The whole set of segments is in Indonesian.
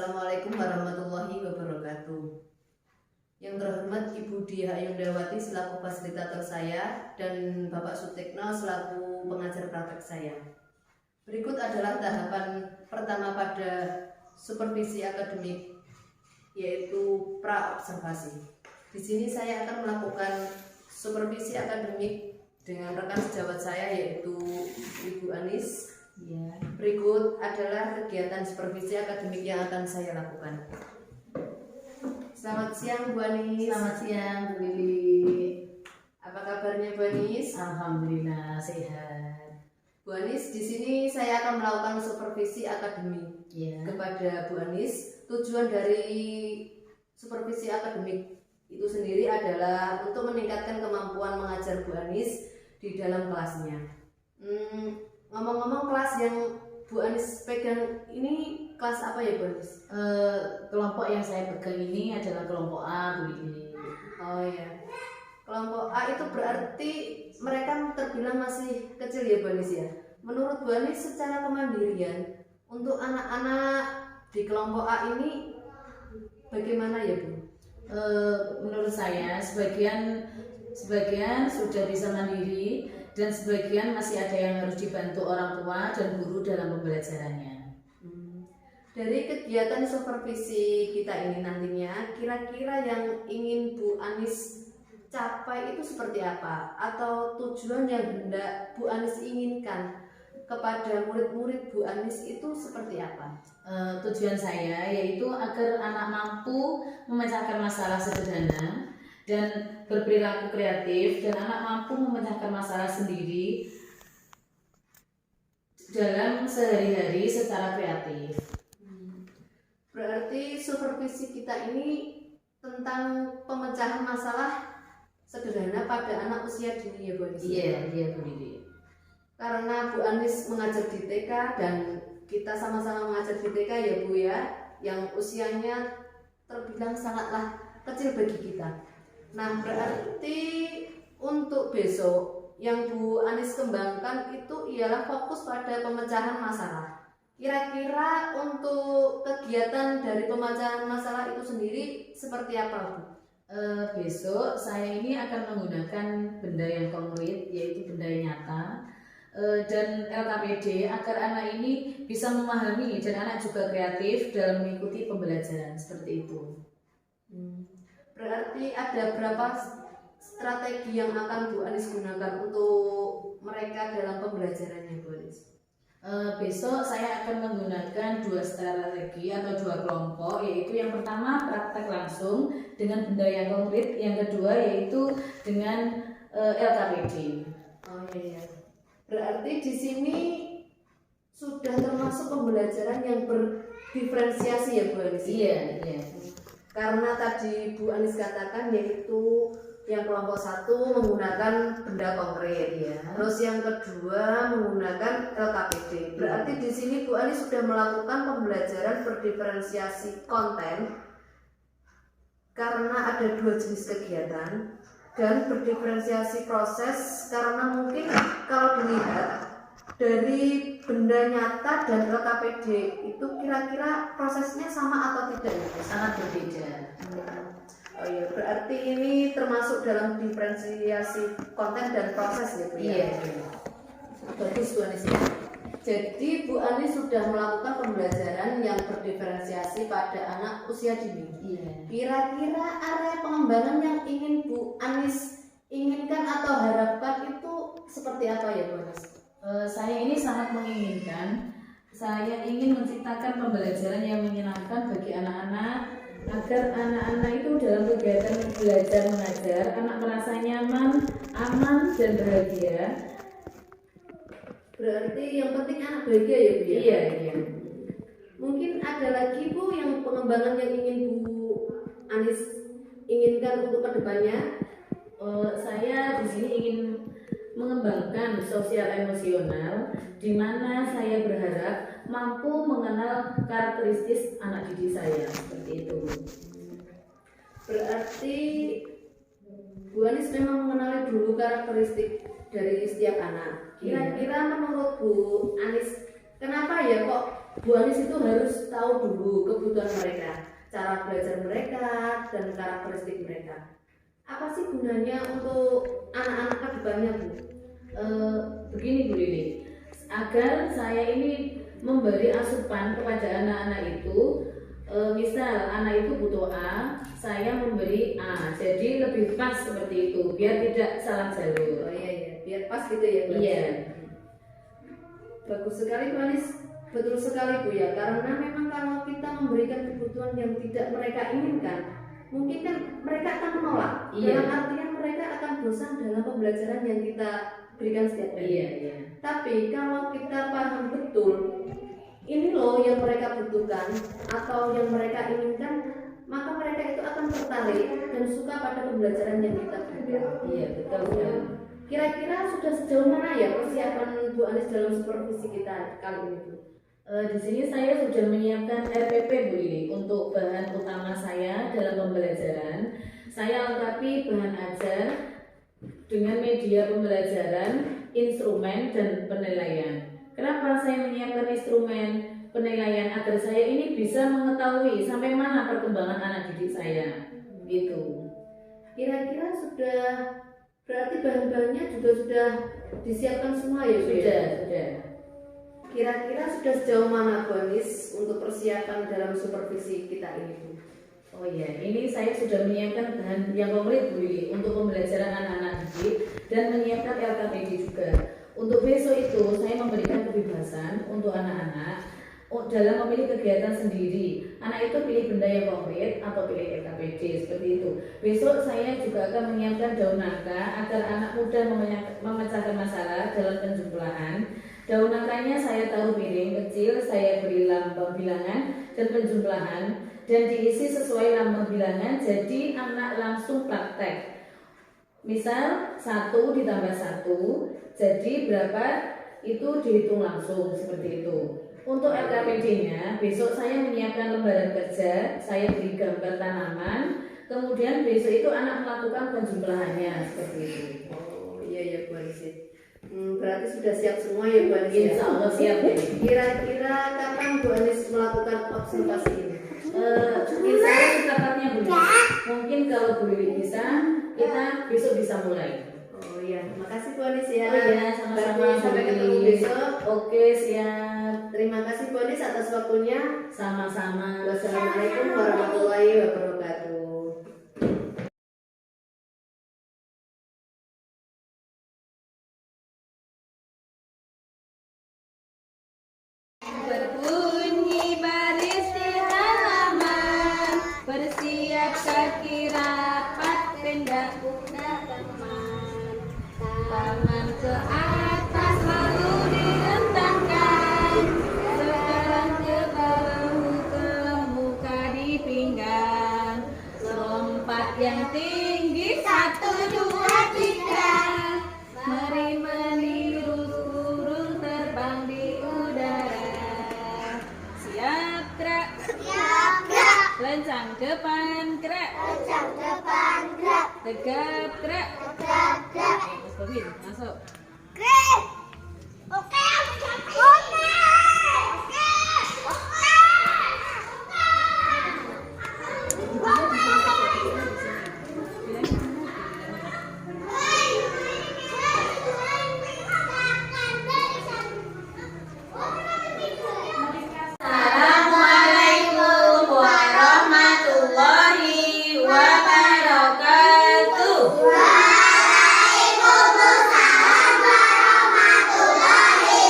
Assalamualaikum warahmatullahi wabarakatuh. Yang terhormat Ibu Diah Ayundawati selaku fasilitator saya dan Bapak Sutikno selaku pengajar praktek saya. Berikut adalah tahapan pertama pada supervisi akademik, yaitu pra-observasi. Di sini saya akan melakukan supervisi akademik dengan rekan sejawat saya, yaitu Ibu Anis. Ya. Berikut adalah kegiatan supervisi akademik yang akan saya lakukan. Selamat siang Bu Anis. Selamat siang Bu Lili. Apa kabarnya Bu Anis? Alhamdulillah sehat. Bu Anis, di sini saya akan melakukan supervisi akademik kepada Bu Anis. Tujuan dari supervisi akademik itu sendiri adalah untuk meningkatkan kemampuan mengajar Bu Anis di dalam kelasnya. Ngomong-ngomong, kelas yang Bu Anis pegang ini kelas apa ya Bu Anis? Kelompok yang saya pegang ini adalah kelompok A Bu Lili. Oh ya, kelompok A itu berarti mereka terbilang masih kecil ya Bu Anis ya. Menurut Bu Anis secara kemandirian untuk anak-anak di kelompok A ini bagaimana ya Bu? Menurut saya sebagian sudah bisa mandiri dan sebagian masih ada yang harus dibantu orang tua dan guru dalam pembelajarannya. Dari kegiatan supervisi kita ini nantinya, kira-kira yang ingin Bu Anis capai itu seperti apa? Atau tujuan yang hendak Bu Anis inginkan kepada murid-murid Bu Anis itu seperti apa? Tujuan saya yaitu agar anak mampu memecahkan masalah sederhana dan berperilaku kreatif, dan anak mampu memecahkan masalah sendiri dalam sehari-hari secara kreatif. Berarti supervisi kita ini tentang pemecahan masalah sederhana pada anak usia dini ya Bu Anis? Iya Bu Lili. Karena Bu Anis mengajar di TK dan kita sama-sama mengajar di TK ya Bu ya, yang usianya terbilang sangatlah kecil bagi kita. Nah, berarti untuk besok yang Bu Anis kembangkan itu ialah fokus pada pemecahan masalah. Kira-kira untuk kegiatan dari pemecahan masalah itu sendiri seperti apa Bu? Besok saya ini akan menggunakan benda yang konkret, yaitu benda yang nyata, dan LKPD agar anak ini bisa memahami dan anak juga kreatif dalam mengikuti pembelajaran seperti itu. Berarti ada berapa strategi yang akan Bu Anis gunakan untuk mereka dalam pembelajarannya Bu Anis? Besok saya akan menggunakan 2 strategi atau 2 kelompok, yaitu yang pertama praktek langsung dengan benda yang konkret, yang kedua yaitu dengan LKPD. Oh iya. Berarti di sini sudah termasuk pembelajaran yang berdiferensiasi ya Bu Anis? Iya. Karena tadi Bu Anis katakan yaitu yang kelompok 1 menggunakan benda konkret ya. Terus yang kedua menggunakan LKPD. Berarti di sini Bu Anis sudah melakukan pembelajaran berdiferensiasi konten karena ada 2 jenis kegiatan, dan berdiferensiasi proses karena mungkin kalau dilihat dari benda nyata dan LKPD itu kira-kira prosesnya sama atau tidak? Sangat berbeda. Oh iya, berarti ini termasuk dalam diferensiasi konten dan proses ya Bu? Iya. Bagus Bu Anis. Jadi Bu Anis sudah melakukan pembelajaran yang berdiferensiasi pada anak usia dini. Iya. Kira-kira area pengembangan yang ingin Bu Anis inginkan atau harapkan itu seperti apa ya Bu Anis? Saya ini sangat menginginkan, saya ingin menciptakan pembelajaran yang menyenangkan bagi anak-anak, agar anak-anak itu dalam kegiatan belajar mengajar, anak merasa nyaman, aman, dan bahagia. Berarti yang penting anak bahagia ya Bu? Iya. Mungkin ada lagi Bu yang pengembangan yang ingin Bu Anis inginkan untuk kedepannya? Saya di sini ingin mengembangkan sosial emosional, di mana saya berharap mampu mengenal karakteristik anak didik saya, seperti itu. Berarti Bu Anis memang mengenali dulu karakteristik dari setiap anak. Kira-kira menurut Bu Anis, kenapa ya kok Bu Anis itu harus tahu dulu kebutuhan mereka, cara belajar mereka, dan karakteristik mereka. Apa sih gunanya untuk anak-anak ke depannya, Bu? Begini Bu Lili, agar saya ini memberi asupan kepada anak-anak itu, misal anak itu butuh A, saya memberi A, jadi lebih pas seperti itu, biar tidak salah jalur. Oh iya, biar pas gitu ya, Bu. Iya. Bagus sekali, Bu Anis. Betul sekali, Bu ya. Karena memang kalau kita memberikan kebutuhan yang tidak mereka inginkan, mungkin kan mereka akan menolak. Iya. Dalam artian mereka akan bosan dalam pembelajaran yang kita berikan setiap hari. Iya. Tapi kalau kita paham betul, ini loh yang mereka butuhkan atau yang mereka inginkan, maka mereka itu akan tertarik dan suka pada pembelajaran yang kita berikan. Iya, betul sekali. Kira-kira sudah sejauh mana ya persiapan Bu Anis dalam supervisi kita kali ini, Bu? Di sini saya sudah menyiapkan RPP Bu Lili untuk bahan utama saya dalam pembelajaran. Saya lengkapi bahan ajar dengan media pembelajaran, instrumen, dan penilaian. Kenapa saya menyiapkan instrumen penilaian? Agar saya ini bisa mengetahui sampai mana perkembangan anak didik saya. Gitu. Kira-kira sudah, berarti bahan-bahannya juga sudah disiapkan semua ya, Bu? Sudah. Kira-kira sudah sejauh mana Bu Anis untuk persiapan dalam supervisi kita ini, Bu? Oh iya, ini saya sudah menyiapkan bahan yang komplit Bu Lili untuk pembelajaran anak-anak didik dan menyiapkan LKPD juga. Untuk besok itu saya memberikan kebebasan untuk anak-anak dalam memilih kegiatan sendiri. Anak itu pilih benda yang konkret atau pilih LKPD seperti itu. Besok saya juga akan menyiapkan daun nangka agar anak mudah memecahkan masalah dalam penjumlahan. Daun nangkanya saya taruh piring kecil, saya beri lambang bilangan dan penjumlahan dan diisi sesuai lambang bilangan, jadi anak langsung praktek. Misal 1 ditambah 1, jadi berapa itu dihitung langsung seperti itu. Untuk LKPD-nya, besok saya menyiapkan lembaran kerja, saya beri gambar tanaman, kemudian besok itu anak melakukan penjumlahannya seperti itu. Oh iya Bu Anis. Berarti sudah siap semua ya Bu Anis? Insya Allah siap ya. Kira-kira kapan Bu Anis melakukan observasi ini? Insya Allah secepatnya Bu Lili. Mungkin kalau Bu Lili bisa, kita besok bisa mulai. Oh iya, makasih Bu Anis ya. Oh iya, sama-sama. Sampai ketemu besok. Oke, siap. Terima kasih Bu Anis atas waktunya. Sama-sama. Wassalamualaikum warahmatullahi wabarakatuh. Berbunyi baris di halaman, bersiap kaki rapat, pendak guna teman. Tangan ke atas lalu direntangkan, sekarang ke bahu, ke muka di pinggang. Lompat yang tinggi 1, 2, 3. Mari meniru burung terbang di udara. Siap gerak. Lencang depan gerak. Tegap gerak. Mas Bobin, masuk. Assalamualaikum warahmatullahi wabarakatuh. Waalaikumsalam warahmatullahi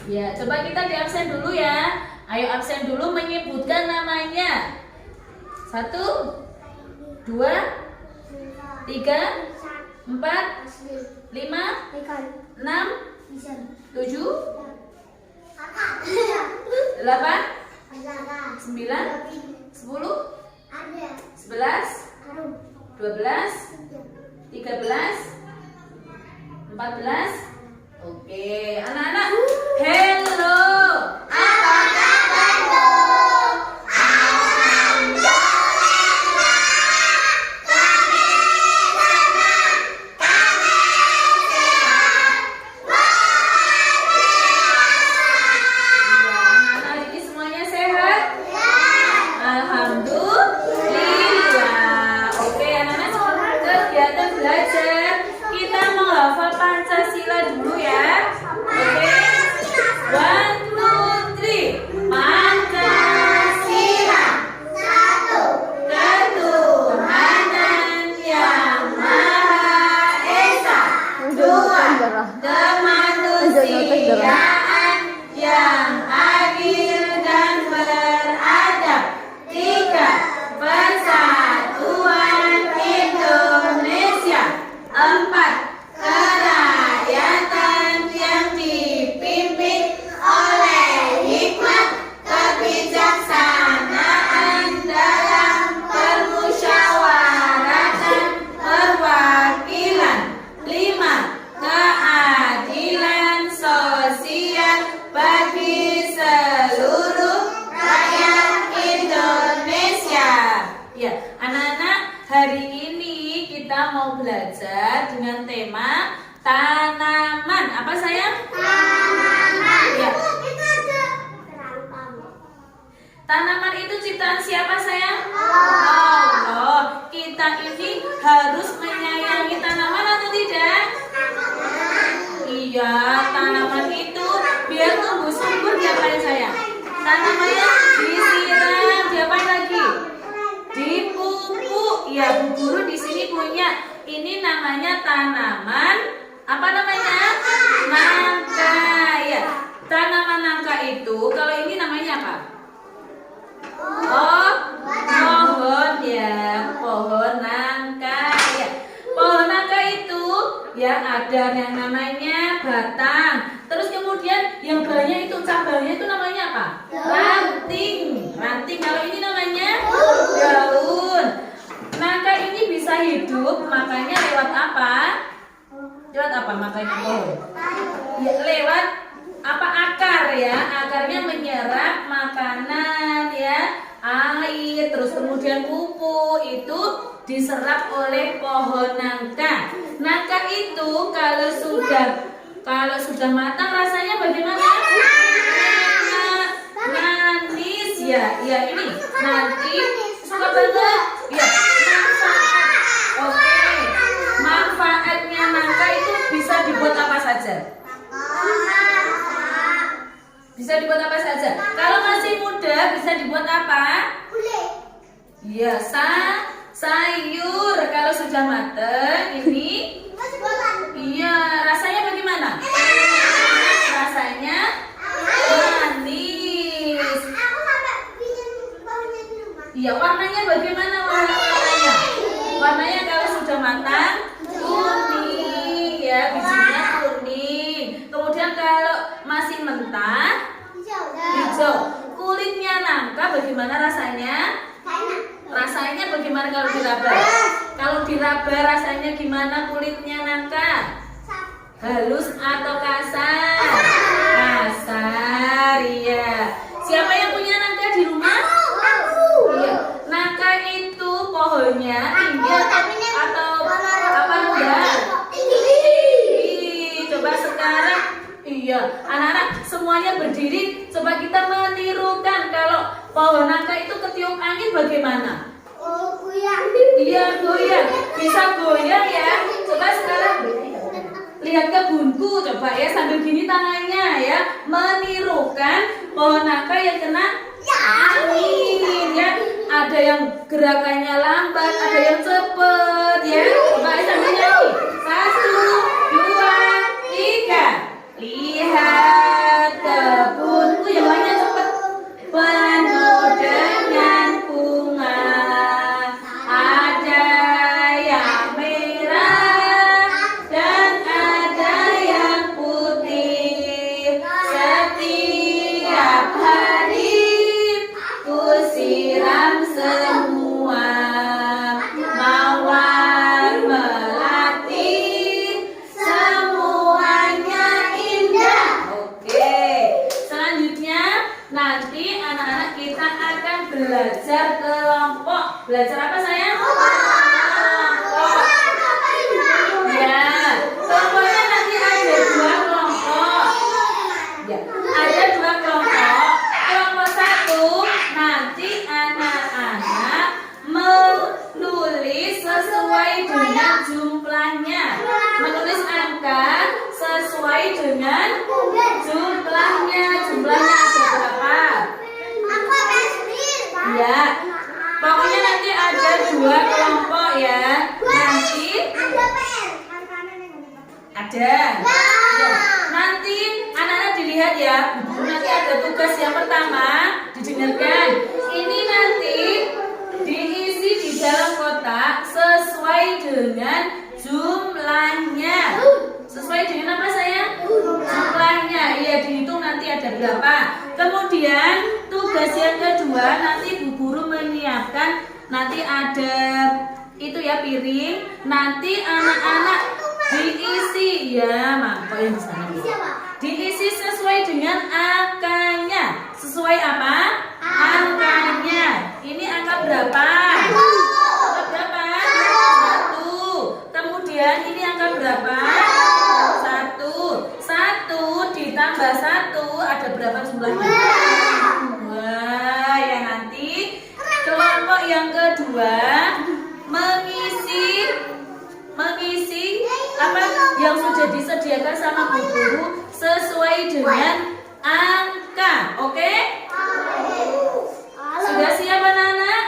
Ya, coba kita di absen dulu ya. Ayo absen dulu menyebutkan namanya. 1, 2, 3, 4, 5, 6, 7, 8, 9, 10, 11, 12, 13, 14. Oke, anak-anak. Hello. Apa kabar? Kemanusiaan yang adil dan beradab. 3. Persatuan Indonesia. 4. Kerakyatan yang dipimpin oleh hikmat kebijaksanaan dalam permusyawaratan perwakilan. 5. Keadilan sosial bagi seluruh rakyat Indonesia. Ya, anak-anak, hari ini kita mau belajar dengan tema tanaman. Apa sayang? Tanaman. Ya. Tanaman itu ciptaan siapa sayang? Allah. Kita ini harus menyayangi tanaman atau tidak? Iya, tanaman itu biar tumbuh subur diapain sayang? Tanamannya disiram, diapain lagi? Dipupuk. Ya, Bu Guru di sini punya. Ini namanya tanaman. Apa namanya? Nangka. Ya, tanaman nangka itu kalau ini namanya apa? Oh, pohon ya, pohon nangka ya. Pohon nangka itu ya ada yang namanya batang. Terus kemudian yang banyak itu cabangnya itu namanya apa? Ranting. Ranting. Kalau ini namanya daun. Nangka ini bisa hidup makanya lewat apa? Lewat apa makanya pohon? Ya, lewat apa akar ya, akarnya menyerap makanan ya, air, terus kemudian pupuk itu diserap oleh pohon nangka. Nangka itu kalau sudah matang rasanya bagaimana? Manis ya, ya ini nanti suka banget ya. Oke, manfaatnya nangka itu bisa dibuat apa saja? Bisa dibuat apa saja? Kalau masih muda bisa dibuat apa? Iya, sayur. Kalau sudah matang ini, iya, rasanya bagaimana? Rasanya manis. Iya, warnanya bagaimana warnanya? Warnanya kalau sudah matang kuning, ya, bijinya kuning. Kemudian kalau masih mentah hijau. Kulitnya nangka bagaimana rasanya? Rasanya bagaimana kalau diraba? Kalau diraba rasanya gimana kulitnya nangka? Halus atau kasar? Kasar, iya. Siapa yang punya nangka di rumah? Iya. Nangka itu pohonnya tinggi atau apa enggak? Coba sekarang, iya, anak-anak semuanya berdiri. Coba kita menirukan kalau pohon nangka itu ketiup angin bagaimana? Goyang. Iya, goyang. Bisa goyang ya. Coba sekarang lihat ke Bunku, coba ya sambil gini tangannya ya, menirukan pohon nangka yang kena angin ya. Ada yang gerakannya lambat, ada yang cepet ya. Coba sambil nyanyi. 1, 2, 3. Lihat ke nanti anak-anak kita akan belajar kelompok. Belajar apa sayang? Kelompok. Ya, kelompoknya nanti ada 2 kelompok. Ya, ada 2 kelompok. Kelompok 1 nanti anak-anak menulis sesuai dengan jumlahnya. Menulis angka sesuai dengan jumlahnya. Jumlahnya ada berapa? Ya, pokoknya nanti ada 2 kelompok ya. Nanti ada. Ya. Nanti anak-anak dilihat ya. Nanti ada tugas yang pertama, didengarkan. Ini nanti diisi di dalam kotak sesuai dengan jumlahnya. Sesuai dengan apa sayang? Jumlahnya. Iya, dihitung nanti ada berapa. Kemudian tugas yang kedua nanti Bu Guru menyiapkan, nanti ada itu ya piring. Nanti anak-anak diisi ya, mangkok yang di sana. Diisi sesuai dengan angkanya. Sesuai apa? Angkanya. Ini angka berapa? Angka berapa? 1. Kemudian ini angka berapa? 1. 1 ditambah 1 ada berapa jumlahnya? Wah, ya nanti kelompok yang kedua mengisi apa yang sudah disediakan sama Bu Guru sesuai dengan angka. Oke? Sudah siap anak-anak?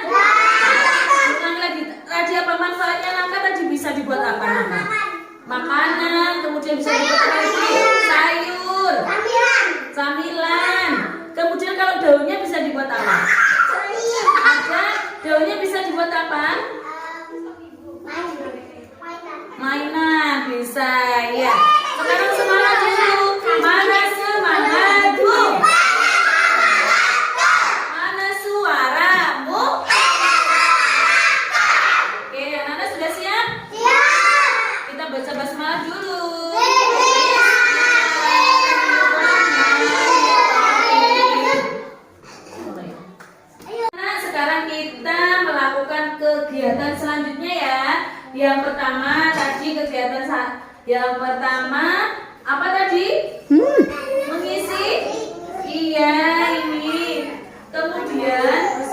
Ulangi lagi. Tadi apa manfaatnya nangka? Tadi bisa dibuat apa nangka? Makanan, kemudian bisa dibuat lagi sayur, camilan. Kemudian kalau daunnya bisa dibuat apa? Ada daunnya bisa dibuat apa? Mainan bisa ya. Sekarang semangat dulu. Mana semangatmu? Mana suaramu? Oke, anak-anak sudah siap? Kita baca basmalah dulu. Nah, sekarang kita melakukan kegiatan selanjutnya ya. Yang pertama tadi kegiatan yang pertama apa tadi? Mengisi. Iya, ini. Kemudian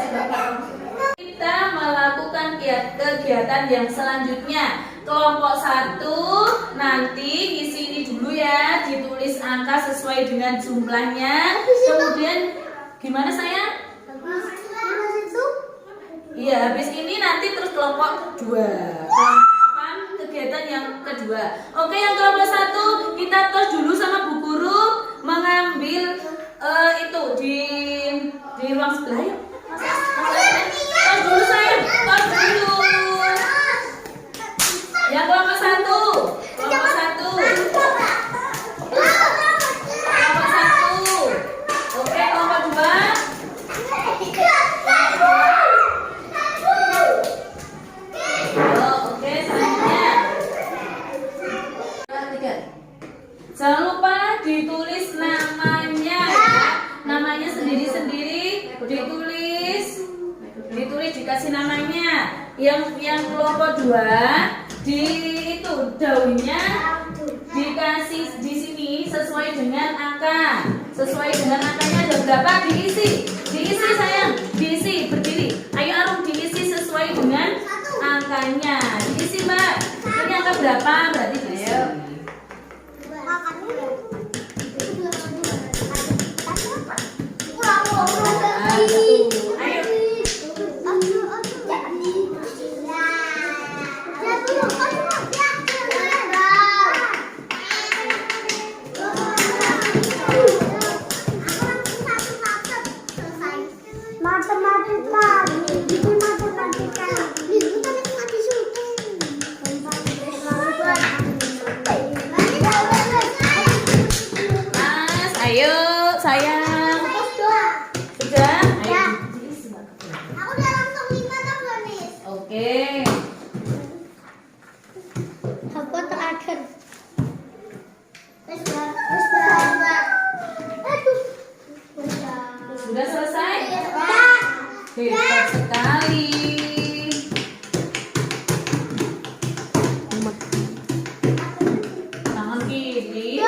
kita melakukan kegiatan yang selanjutnya. Kelompok 1 nanti isi ini dulu ya, ditulis angka sesuai dengan jumlahnya. Kemudian gimana sayang? Iya, habis ini nanti terus kelompok 2. Kegiatan yang kedua. Oke, yang kelompok 1 kita tos dulu sama Bu Guru mengambil itu di ruang sebelah yuk. Tos dulu sayang, tos dulu. Yang kelompok 1. Kelompok 1. Kelompok 1. Oke, kelompok 2. Jangan lupa ditulis namanya ya. Namanya sendiri-sendiri ditulis dikasih namanya. Yang kelompok 2 itu daunnya dikasih di sini sesuai dengan angka. Sesuai dengan angkanya ada berapa diisi sayang, diisi berdiri. Ayo Arum diisi sesuai dengan angkanya. Diisi Mbak. Ini angka berapa? Berarti diisi. Ayo sayang. Sudah? Ayo. Aku udah langsung 5 atau nih? Oke. Aku terakhir. Sudah selesai? Hebat sekali. Tangan kiri.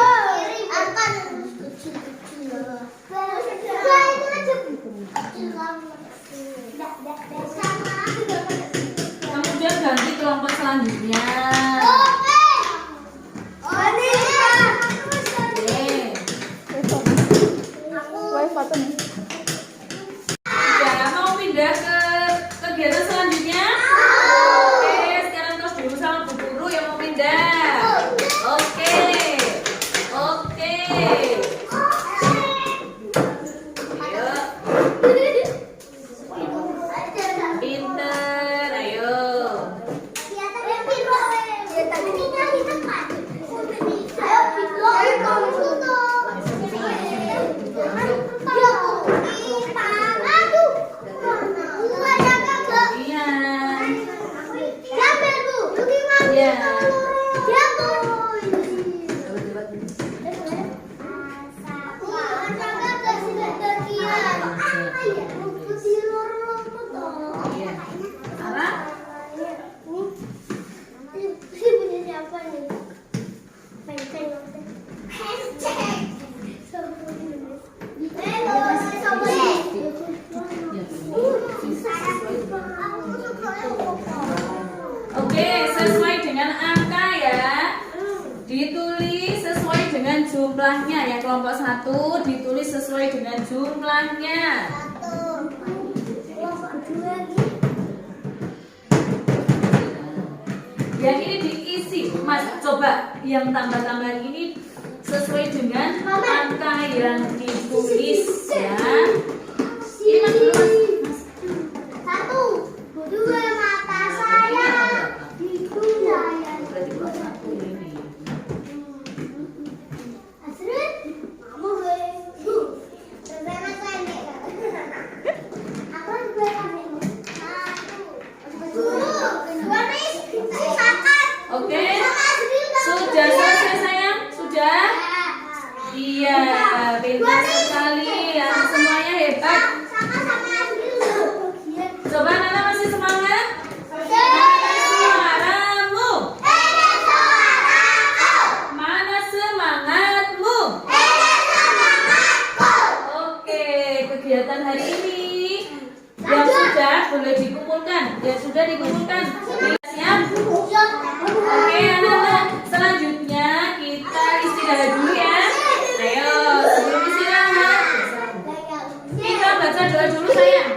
Kemudian ganti kelompok selanjutnya. Oke. Ya, mau pindah ke kegiatan selanjutnya? Oke, sekarang terus dulu sama Bu Guru yang mau pindah. Oke. Oke. Ayo, pinter, ayo. Iya. Sarah? Oke, sesuai dengan angka ya. Ditulis sesuai dengan jumlahnya ya. Kelompok 1 ditulis sesuai dengan jumlahnya. Yang ini diisi, Mas. Coba yang tambah-tambahan ini sesuai dengan angka yang ditulis ya. Ini Mas dulu, Mas. Berarti kelompok 1 ini. Oke, sudah selesai sayang? Sudah? Iya, pintar sekali ya. Semuanya hebat. Coba Nana masih semangat? Suaramu. Mana semangatmu? Oke, kegiatan hari ini yang sudah boleh dikumpulkan. Yang sudah dikumpulkan. Siap? Oke anak-anak, selanjutnya kita istirahat dulu ya. Ayo, sebelum istirahat kita baca doa dulu sayang.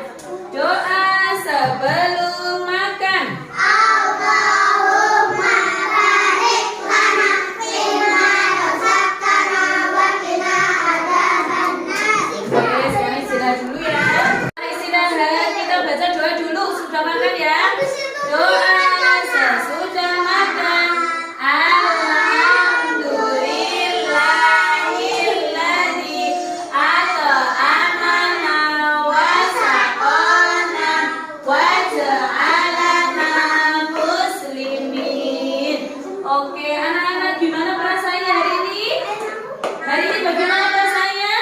Doa sebelum makan. Oke, sekarang istirahat dulu ya. Istirahat, kita baca doa dulu. Sudah makan ya? Doa sesudah makan. Alhamdulillahilladzi at'amana wa saqana wa ja'alana muslimin. Oke, anak-anak gimana perasaannya hari ini? Hari ini bagaimana perasaannya?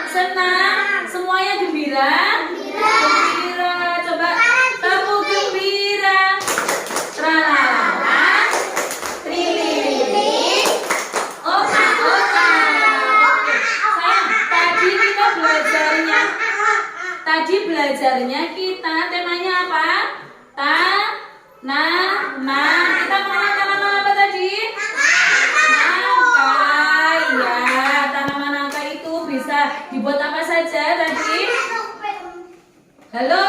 Senang? Semuanya gembira? Gembira. Coba tepuk gembira. Tralala, trilili, oka oka. Sayang, tadi belajarnya kita temanya apa? Tanaman. Kita mengenal tanaman apa tadi? Nangka. Ya, tanaman nangka itu bisa dibuat apa saja tadi? Halo.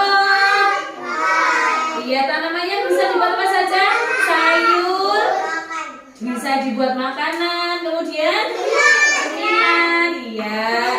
Iya, tanamannya bisa dibuat apa saja? Sayur, bisa dibuat makanan, kemudian cemilan, iya.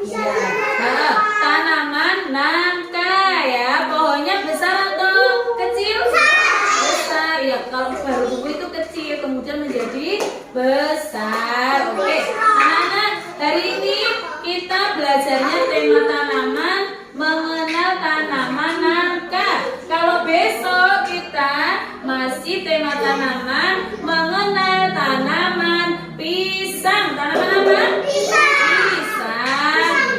Nah, tanaman nangka ya, pohonnya besar atau kecil? Besar ya. Kalau baru tumbuh itu kecil, kemudian menjadi besar. Oke, anak-anak, hari ini kita belajarnya tema tanaman, mengenal tanaman nangka. Kalau besok kita masih tema tanaman, mengenal tanaman pisang. Tanaman apa? Pisang. Pisang.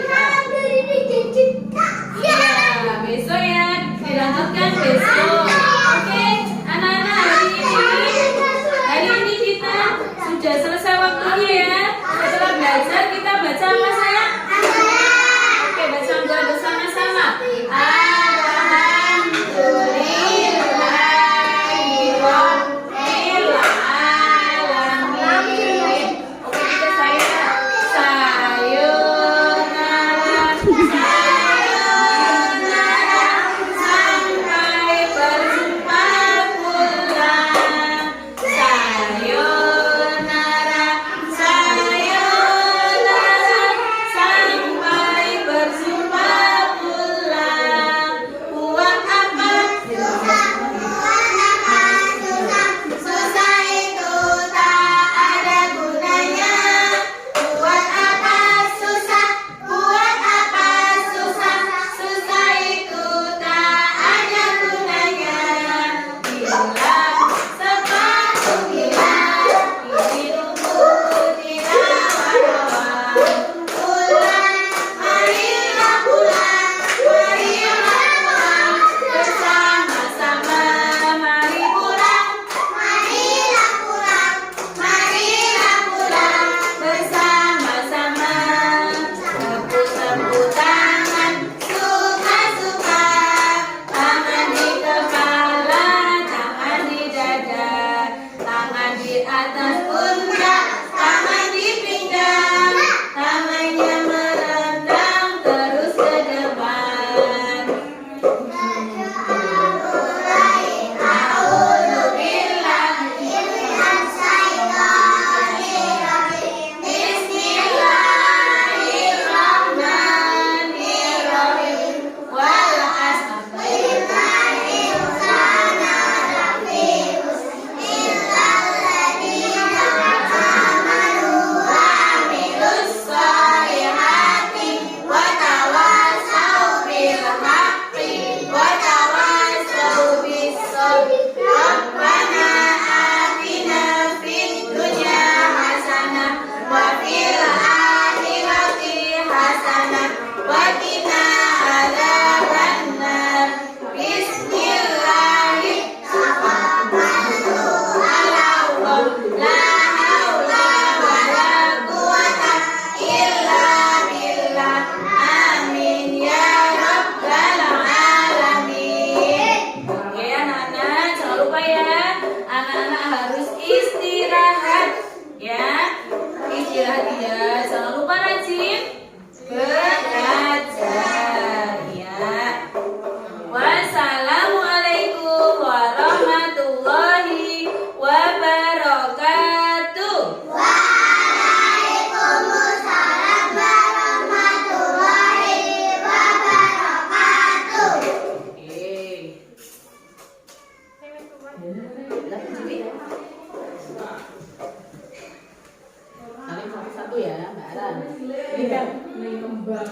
kembang.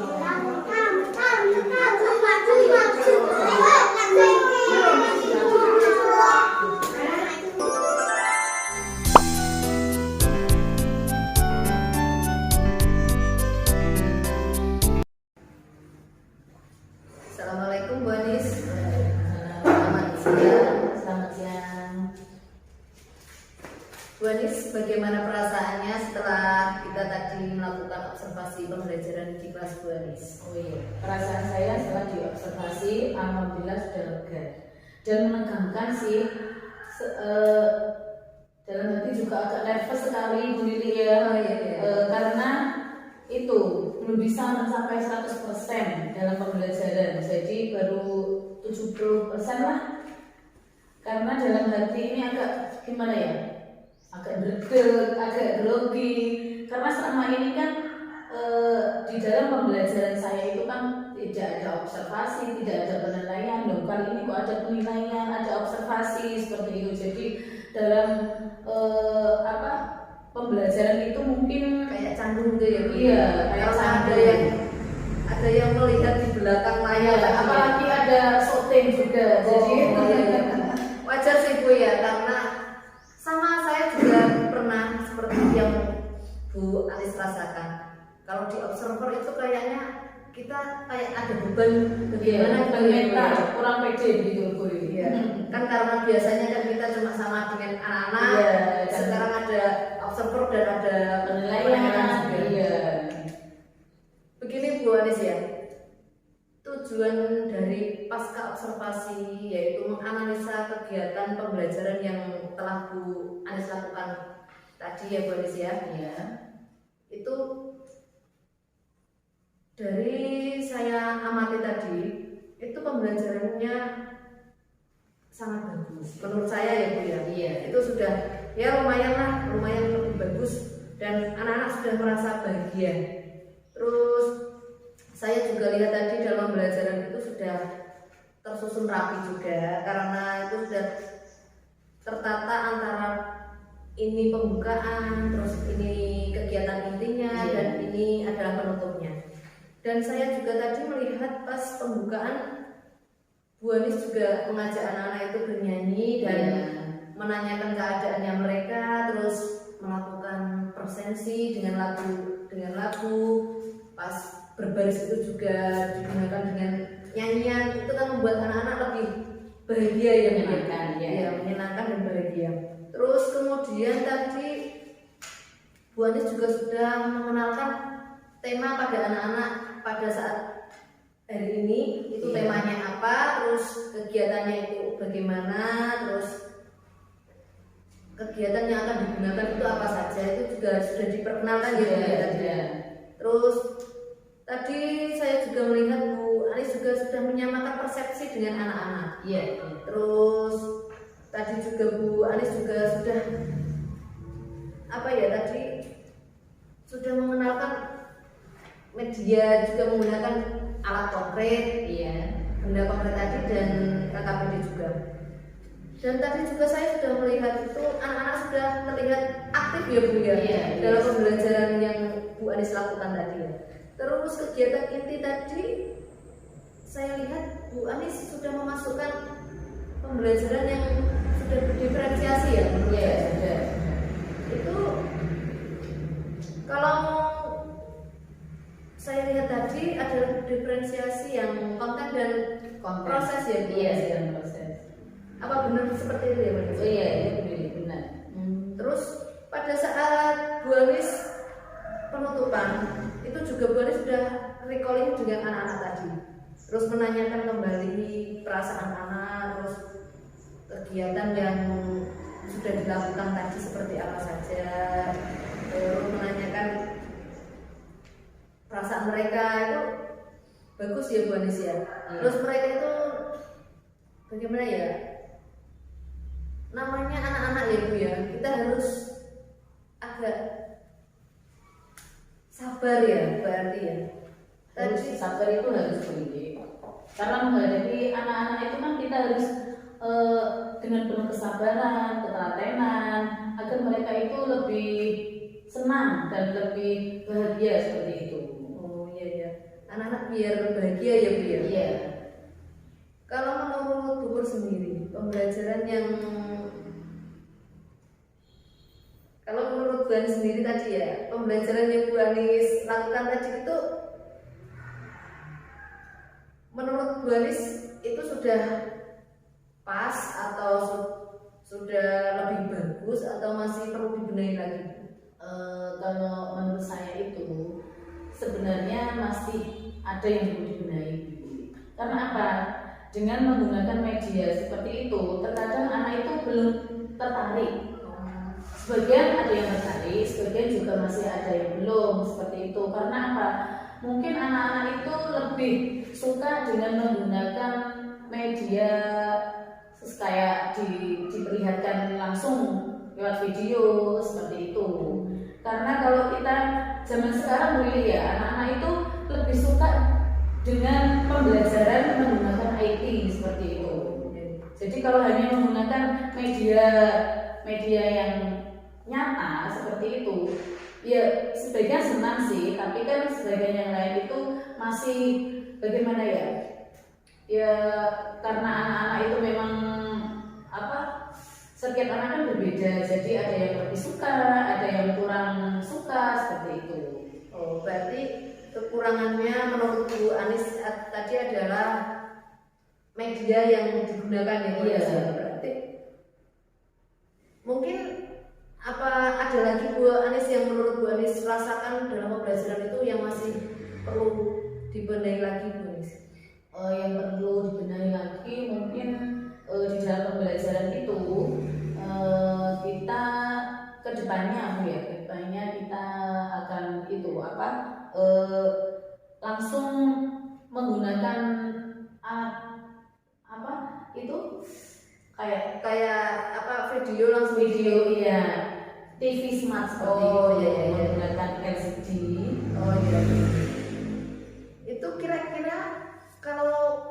Assalamualaikum Bu Anis. Selamat siang. Selamat siang. Bu Anis, bagaimana perasaannya setelah kita tadi melakukan observasi pembelajaran di kelas Bu Anis? Oh iya, perasaan saya setelah diobservasi alhamdulillah sudah lega dan menegangkan sih. Dalam hati juga agak nervous sekali Bu Lili ya. Oh, iya. Karena itu belum bisa mencapai 100% dalam pembelajaran, jadi baru 70% lah. Karena dalam hati ini agak gimana ya, agak deg-deg, agak grogi. Karena selama ini kan di dalam pembelajaran saya itu kan tidak ada observasi, tidak ada penilaian. Loh, kali ini kok ada penilaian, ada observasi seperti itu. Jadi dalam pembelajaran itu mungkin Kayak canggung gitu ya Bu? iya, kayak Karena canggung. ada yang melihat di belakang layar. Iya, apalagi ada shooting juga. Jadi iya. Wajar sih Bu ya, karena sama saya juga pernah seperti yang Bu Anis rasakan. Kalau di observer itu kayaknya kita kayak ada beban bagaimana beban mental, kurang pede gitu Bu. Iya. Kan karena biasanya kan kita cuma sama dengan anak-anak. Iya, Sekarang ada observer dan ada penilaian juga. iya. Begini Bu Anis ya, tujuan dari pasca observasi yaitu menganalisa kegiatan pembelajaran yang telah Bu Anis lakukan tadi ya Bu Anis ya. Iya. Itu dari saya amati tadi itu pembelajarannya sangat bagus menurut saya ya Bu ya. Iya. Itu sudah ya lumayan lebih bagus dan anak-anak sudah merasa bahagia. Terus saya juga lihat tadi dalam pembelajaran itu sudah tersusun rapi juga karena itu sudah tertata antara ini pembukaan, terus ini kegiatan intinya, Iya. dan ini adalah penutupnya. Dan saya juga tadi melihat pas pembukaan Bu Anis juga mengajak anak-anak itu bernyanyi dan Iya. menanyakan keadaannya mereka, terus melakukan presensi dengan lagu, pas berbaris itu juga digunakan dengan nyanyian. Itu kan membuat anak-anak lebih bahagia ya, Menyenangkan, ya. ya, menyenangkan dan bahagia. Terus kemudian tadi Bu Anis juga sudah mengenalkan tema pada anak-anak pada saat hari ini itu Iya. temanya apa, terus kegiatannya itu bagaimana, terus kegiatan yang akan digunakan itu apa saja, itu juga sudah diperkenalkan ya Bu ya tadi. Iya. Terus tadi saya juga melihat Bu Anis juga sudah menyamakan persepsi dengan anak-anak. Iya. Terus tadi juga Bu Anis juga sudah sudah mengenalkan media, juga menggunakan alat konkret, Iya. benda konkret tadi dan KKPD juga. Dan tadi juga saya sudah melihat itu anak-anak sudah terlihat aktif ya Bu ya, Iya, dalam iya. pembelajaran yang Bu Anis lakukan tadi ya. Terus kegiatan inti tadi saya lihat Bu Anis sudah memasukkan pembelajaran yang sudah berdiferensiasi ya menurut Iya, saya. sudah. Itu kalau saya lihat tadi adalah diferensiasi yang konten dan Konten. proses ya Bu? Iya, sedang proses. Apa benar seperti itu ya Bu? Oh iya, benar. Terus pada saat Bu Anis penutupan itu juga Bu Anis sudah recalling dengan anak-anak tadi, terus menanyakan kembali perasaan anak, terus kegiatan yang sudah dilakukan tadi seperti apa saja, terus menanyakan perasaan mereka. Itu bagus ya Bu Anis ya. Terus mereka itu bagaimana ya, namanya anak-anak ya Bu ya, kita harus agak sabar ya berarti ya. Harus sabar itu harus tinggi. Karena menghadapi anak-anak itu kan kita harus dengan penuh kesabaran, ketelatenan, agar mereka itu lebih senang dan lebih bahagia seperti itu. Oh iya ya. anak-anak biar bahagia ya Bu ya. Iya. Kalau menurut Bu Pur sendiri, pembelajaran yang kalau menurut Bu Anis sendiri tadi ya, pembelajaran yang Bu Anis lakukan tadi itu menurut Bu Anis itu sudah pas atau sudah lebih bagus atau masih perlu dibenahi lagi? Kalau menurut saya itu sebenarnya masih ada yang perlu dibenahi. Karena apa? Dengan menggunakan media seperti itu, terkadang anak itu belum tertarik. Sebagian ada yang tertarik, sebagian juga masih ada yang belum seperti itu. Karena apa? Mungkin anak-anak itu lebih suka dengan menggunakan media kayak diperlihatkan langsung lewat video seperti itu. Karena kalau kita zaman sekarang boleh ya, anak-anak itu lebih suka dengan pembelajaran menggunakan IT seperti itu. Jadi kalau hanya menggunakan media yang nyata seperti itu, ya sebagian senang sih, tapi kan sebagian yang lain itu masih bagaimana ya? Ya karena anak-anak itu memang setiap anak kan berbeda, jadi ada yang lebih suka, ada yang kurang suka seperti itu. Oh, berarti kekurangannya menurut Bu Anis tadi adalah media yang digunakan ya Bu? Iya. Berarti mungkin apa ada lagi Bu Anis yang menurut Bu Anis rasakan dalam pembelajaran itu yang masih perlu dibenahi lagi Bu Anis? Yang perlu dibenahi lagi mungkin di dalam pembelajaran itu kita kedepannya Bu ya, kedepannya kita akan itu langsung menggunakan itu kayak video langsung video ya, TV smart seperti itu, iya. menggunakan LCD. Oh iya. Itu kira-kira kalau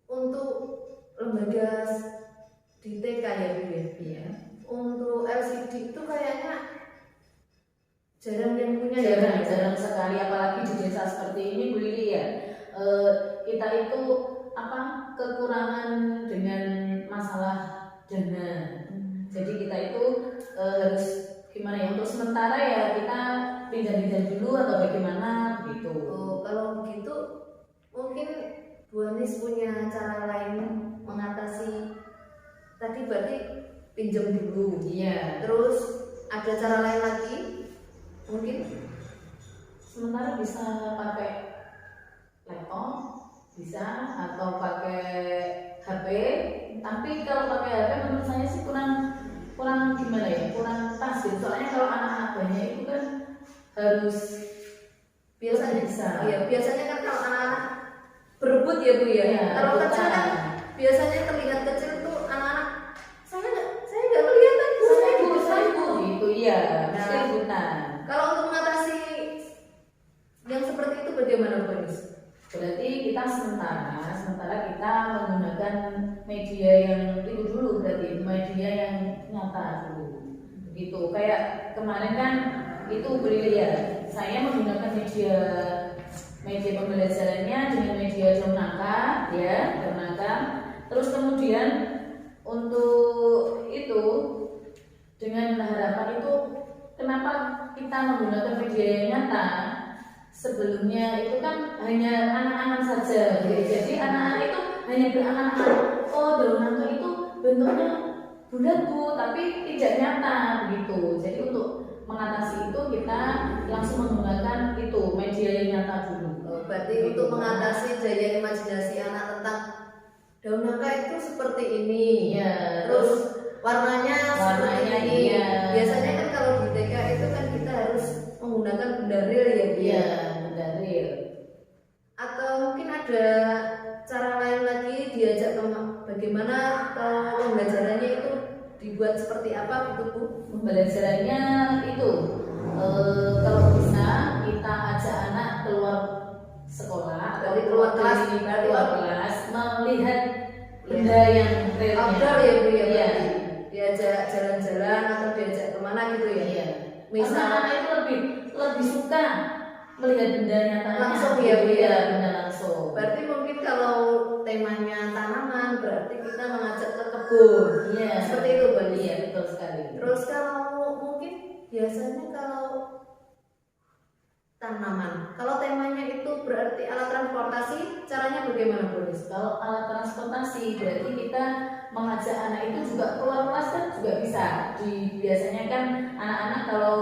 untuk lembaga di TK ya Bu ya? Iya. Untuk LCD itu kayaknya jarang yang punya Jarang sekali, apalagi di desa seperti ini Bu Lili ya. Kita itu kekurangan dengan masalah dana. Jadi kita itu harus gimana ya, untuk sementara ya kita pinjam dulu atau bagaimana begitu. Oh, kalau begitu mungkin Bu Anis punya cara lain mengatasi tadi, berarti pinjam dulu. Iya. Terus ada cara lain lagi mungkin? Sementara bisa pakai laptop, bisa, atau pakai HP. Tapi kalau pakai HP menurut saya sih kurang gimana ya, kurang pas gitu. Soalnya kalau anak-anak banyak itu kan harus Biasanya bisa. Iya, biasanya kan kalau anak-anak berebut ya Bu ya. Iya, Kalau kecil kan biasanya terlihat kecil tuh anak-anak saya nggak kelihatan Bu, saya gitu ya. Nah, Mesti rebutan. kalau untuk mengatasi yang seperti itu bagaimana Bu Anis? Berarti kita sementara kita menggunakan media yang itu dulu, berarti media yang nyata dulu. Begitu. Kayak kemarin kan itu beli ya. Saya menggunakan media pembelajarannya dengan media Jonaka ya, Jonaka. Terus kemudian untuk itu dengan harapan itu kenapa kita menggunakan media yang nyata? Sebelumnya itu kan hanya anak-anak saja, jadi anak-anak itu hanya berangan-angan, oh daun nangka itu bentuknya bulat Bu, tapi tidak nyata begitu. Jadi untuk mengatasi itu kita langsung menggunakan itu media yang nyata dulu. Oh, berarti untuk mengatasi daya imajinasi anak tentang daun nangka itu seperti ini. Ya, Terus warnanya seperti ini. iya. Biasanya kan kalau di TK itu kan kita harus menggunakan benda real ya Bu. Iya, benda real. Atau mungkin ada cara lain lagi diajak bagaimana pembelajarannya itu dibuat seperti apa gitu Bu? Pembelajarannya itu kalau bisa kita ajak anak keluar sekolah atau Berarti keluar kelas, keluar kelas melihat benda yang realnya. Outdoor ya Bu ya? Iya. Diajak jalan-jalan atau diajak kemana gitu ya? Iya. Misal Karena anak itu lebih suka melihat benda nyata Langsung ya, Bu, ya. benda langsung. Berarti mungkin kalau temanya tanaman berarti kita mengajak ke kebun. Iya. Seperti itu, Bu. Iya, betul sekali. Terus kalau mungkin biasanya kalau tanaman, kalau temanya itu berarti alat transportasi, caranya bagaimana, Bu? Kalau alat transportasi berarti kita mengajak anak itu juga keluar kelas kan juga bisa. Biasanya kan anak-anak kalau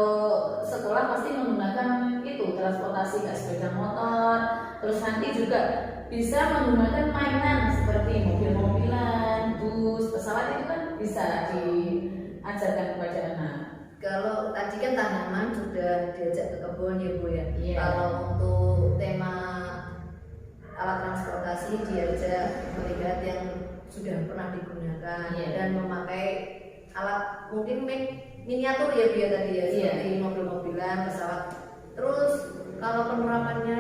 sekolah pasti menggunakan itu transportasi kayak sepeda motor. Terus nanti juga bisa menggunakan mainan seperti mobil-mobilan, bus, pesawat itu kan bisa diajarkan kepada anak. Kalau tadi kan tanaman sudah diajak ke kebun ya, Bu, ya. Iya. Kalau untuk tema alat transportasi diajak melihat yang sudah pernah digunakan. Iya. Dan memakai alat mungkin miniatur ya, Bu, ya, tadi ya, Iya. seperti mobil-mobilan, pesawat. Terus kalau penerapannya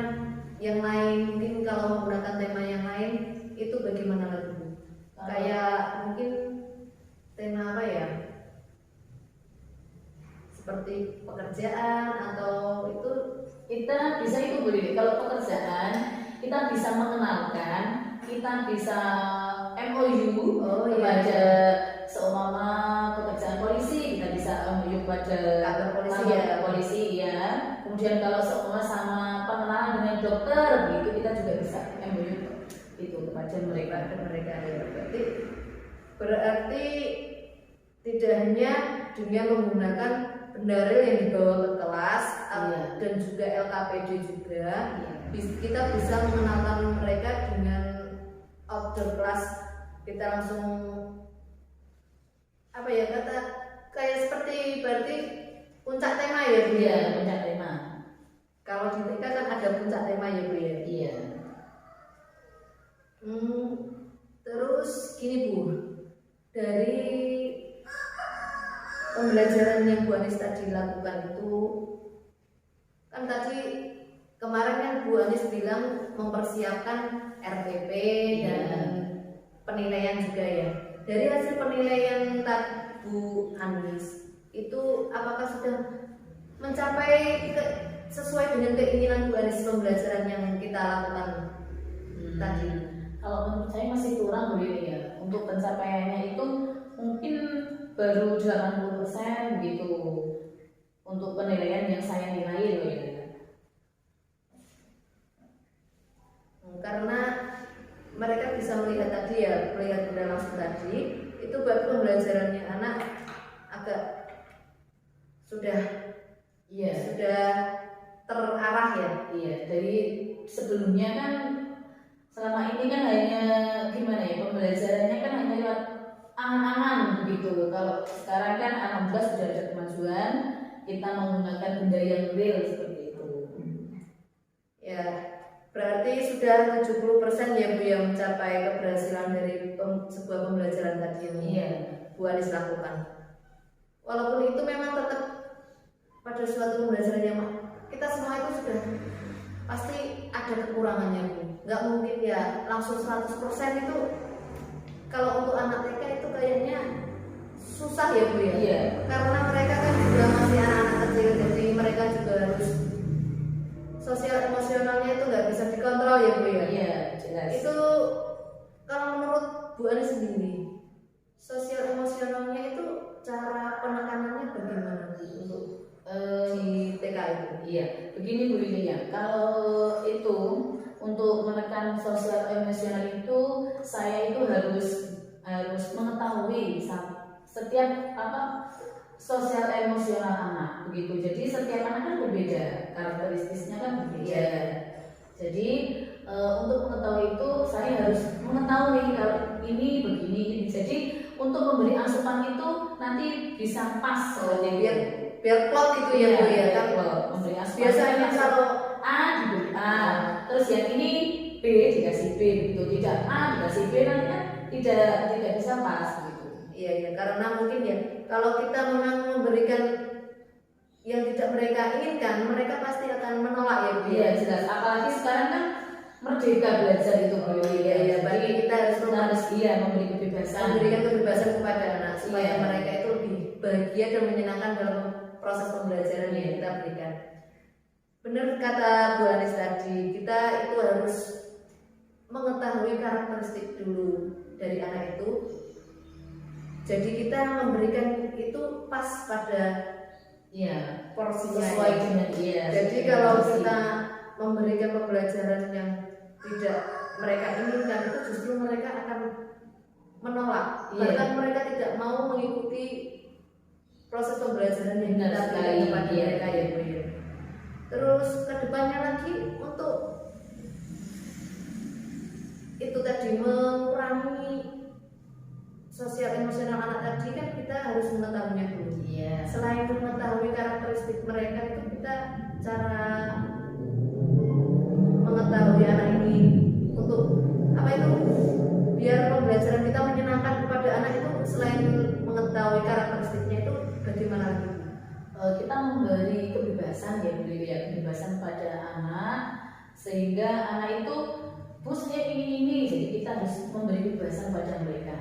yang lain, mungkin kalau menggunakan tema yang lain itu bagaimana lagi, Bu? Kayak mungkin tema apa ya? Seperti pekerjaan atau itu Kita bisa itu Bu Dede. Kalau pekerjaan kita bisa mengenalkan, kita bisa MOU kepada seumpama pekerjaan polisi, kita bisa MOU kepada kantor polisi kantor ya. polisi ya. Kemudian kalau seumpama sama pengenalan dengan dokter gitu, kita juga bisa MOU itu kepada mereka. Mereka ya. Berarti tidak hanya dengan menggunakan benda real yang dibawa ke kelas Iya. dan juga LKPD juga, Iya. kita bisa mengenalkan mereka dengan outdoor class. Kita langsung apa ya, kata kayak seperti berarti puncak tema ya, Bu, Iya, ya. puncak tema. Kalau di TK kan ada puncak tema ya, Bu, ya. Iya. Terus gini, Bu, dari pembelajaran yang Bu Anis tadi lakukan itu, kan tadi kemarin kan Bu Anis bilang mempersiapkan RPP dan penilaian juga ya. Dari hasil penilaian tadi Bu Anis itu apakah sudah mencapai sesuai dengan keinginan Bu Anis pembelajaran yang kita lakukan tadi? Kalau menurut saya masih kurang Bu Dede ya. Untuk pencapaiannya itu mungkin baru 80% gitu untuk penilaian yang saya nilai loh ya. Karena mereka bisa melihat tadi ya, melihat benda langsung tadi, itu berarti pembelajarannya anak agak sudah terarah ya. Iya, dari sebelumnya kan selama ini kan hanya gimana ya, pembelajarannya kan hanya lewat angan-angan begitu. Kalau sekarang kan alhamdulillah sudah ada kemajuan, kita menggunakan benda yang real seperti itu. Ya, berarti sudah 70% ya, Bu, yang mencapai keberhasilan dari sebuah pembelajaran tadi yang Iya. Bu Anis lakukan. Walaupun itu memang tetap pada suatu pembelajaran yang kita semua itu sudah pasti ada kekurangannya, Bu. Nggak mungkin ya langsung 100% itu. Kalau untuk anak TK itu kayaknya susah ya, Bu, ya. Iya. Karena mereka kan juga masih anak-anak kecil, jadi mereka juga harus sosial emosionalnya itu nggak bisa dikontrol ya, Bu, ya. Iya, jelas. Itu kalau menurut Bu Anis sendiri, sosial emosionalnya itu cara penekanannya bagaimana, Bu, untuk di TK itu? Iya, begini Bu Lili ya. Kalau itu untuk menekan sosial emosional itu saya itu harus mengetahui setiap sosial emosional anak begitu. Jadi setiap anak kan berbeda, karakteristiknya kan berbeda. Iya. Jadi untuk mengetahui itu saya harus mengetahui kalau ini begini. Jadi untuk memberi asupan itu nanti bisa pas biar plot gitu ya, Bu, ya. Kan memberi asupan. biasanya kalau A diberi A, terus yang ini B dikasih B gitu, tidak A dikasih B, nanti kan tidak bisa pas gitu. iya, karena mungkin ya kalau kita memang memberikan yang tidak mereka inginkan, mereka pasti akan menolak ya, Bu. Iya jelas, apalagi sekarang kan merdeka belajar itu Bu. Iya, berarti kita harus memberi kebebasan. memberikan kebebasan kepada anak supaya Iya. mereka itu lebih bahagia dan menyenangkan dalam proses pembelajaran yang kita berikan. benar kata Bu Anis tadi, kita itu harus mengetahui karakteristik dulu dari anak itu. Jadi kita memberikan itu pas pada Iya, porsinya sesuai ya. dengan dia. Jadi kalau kita memberikan pembelajaran yang tidak mereka inginkan, itu justru mereka akan menolak. Iya. Bahkan mereka tidak mau mengikuti proses pembelajaran yang Benar kita sekali, berikan kepada iya. mereka ya Bu ya. Terus kedepannya lagi untuk itu tadi mengurangi sosial emosional anak tadi kan kita harus mengetahuinya dulu. Iya. Selain mengetahui karakteristik mereka itu kita cara mengetahui anak ini untuk apa itu biar pembelajaran kita menyenangkan kepada anak itu selain mengetahui karakteristiknya itu bagaimana lagi? Kita memberi kebebasan ya, beri ya kebebasan pada anak sehingga anak itu bu saya ingin ini, jadi kita harus memberi kebebasan pada mereka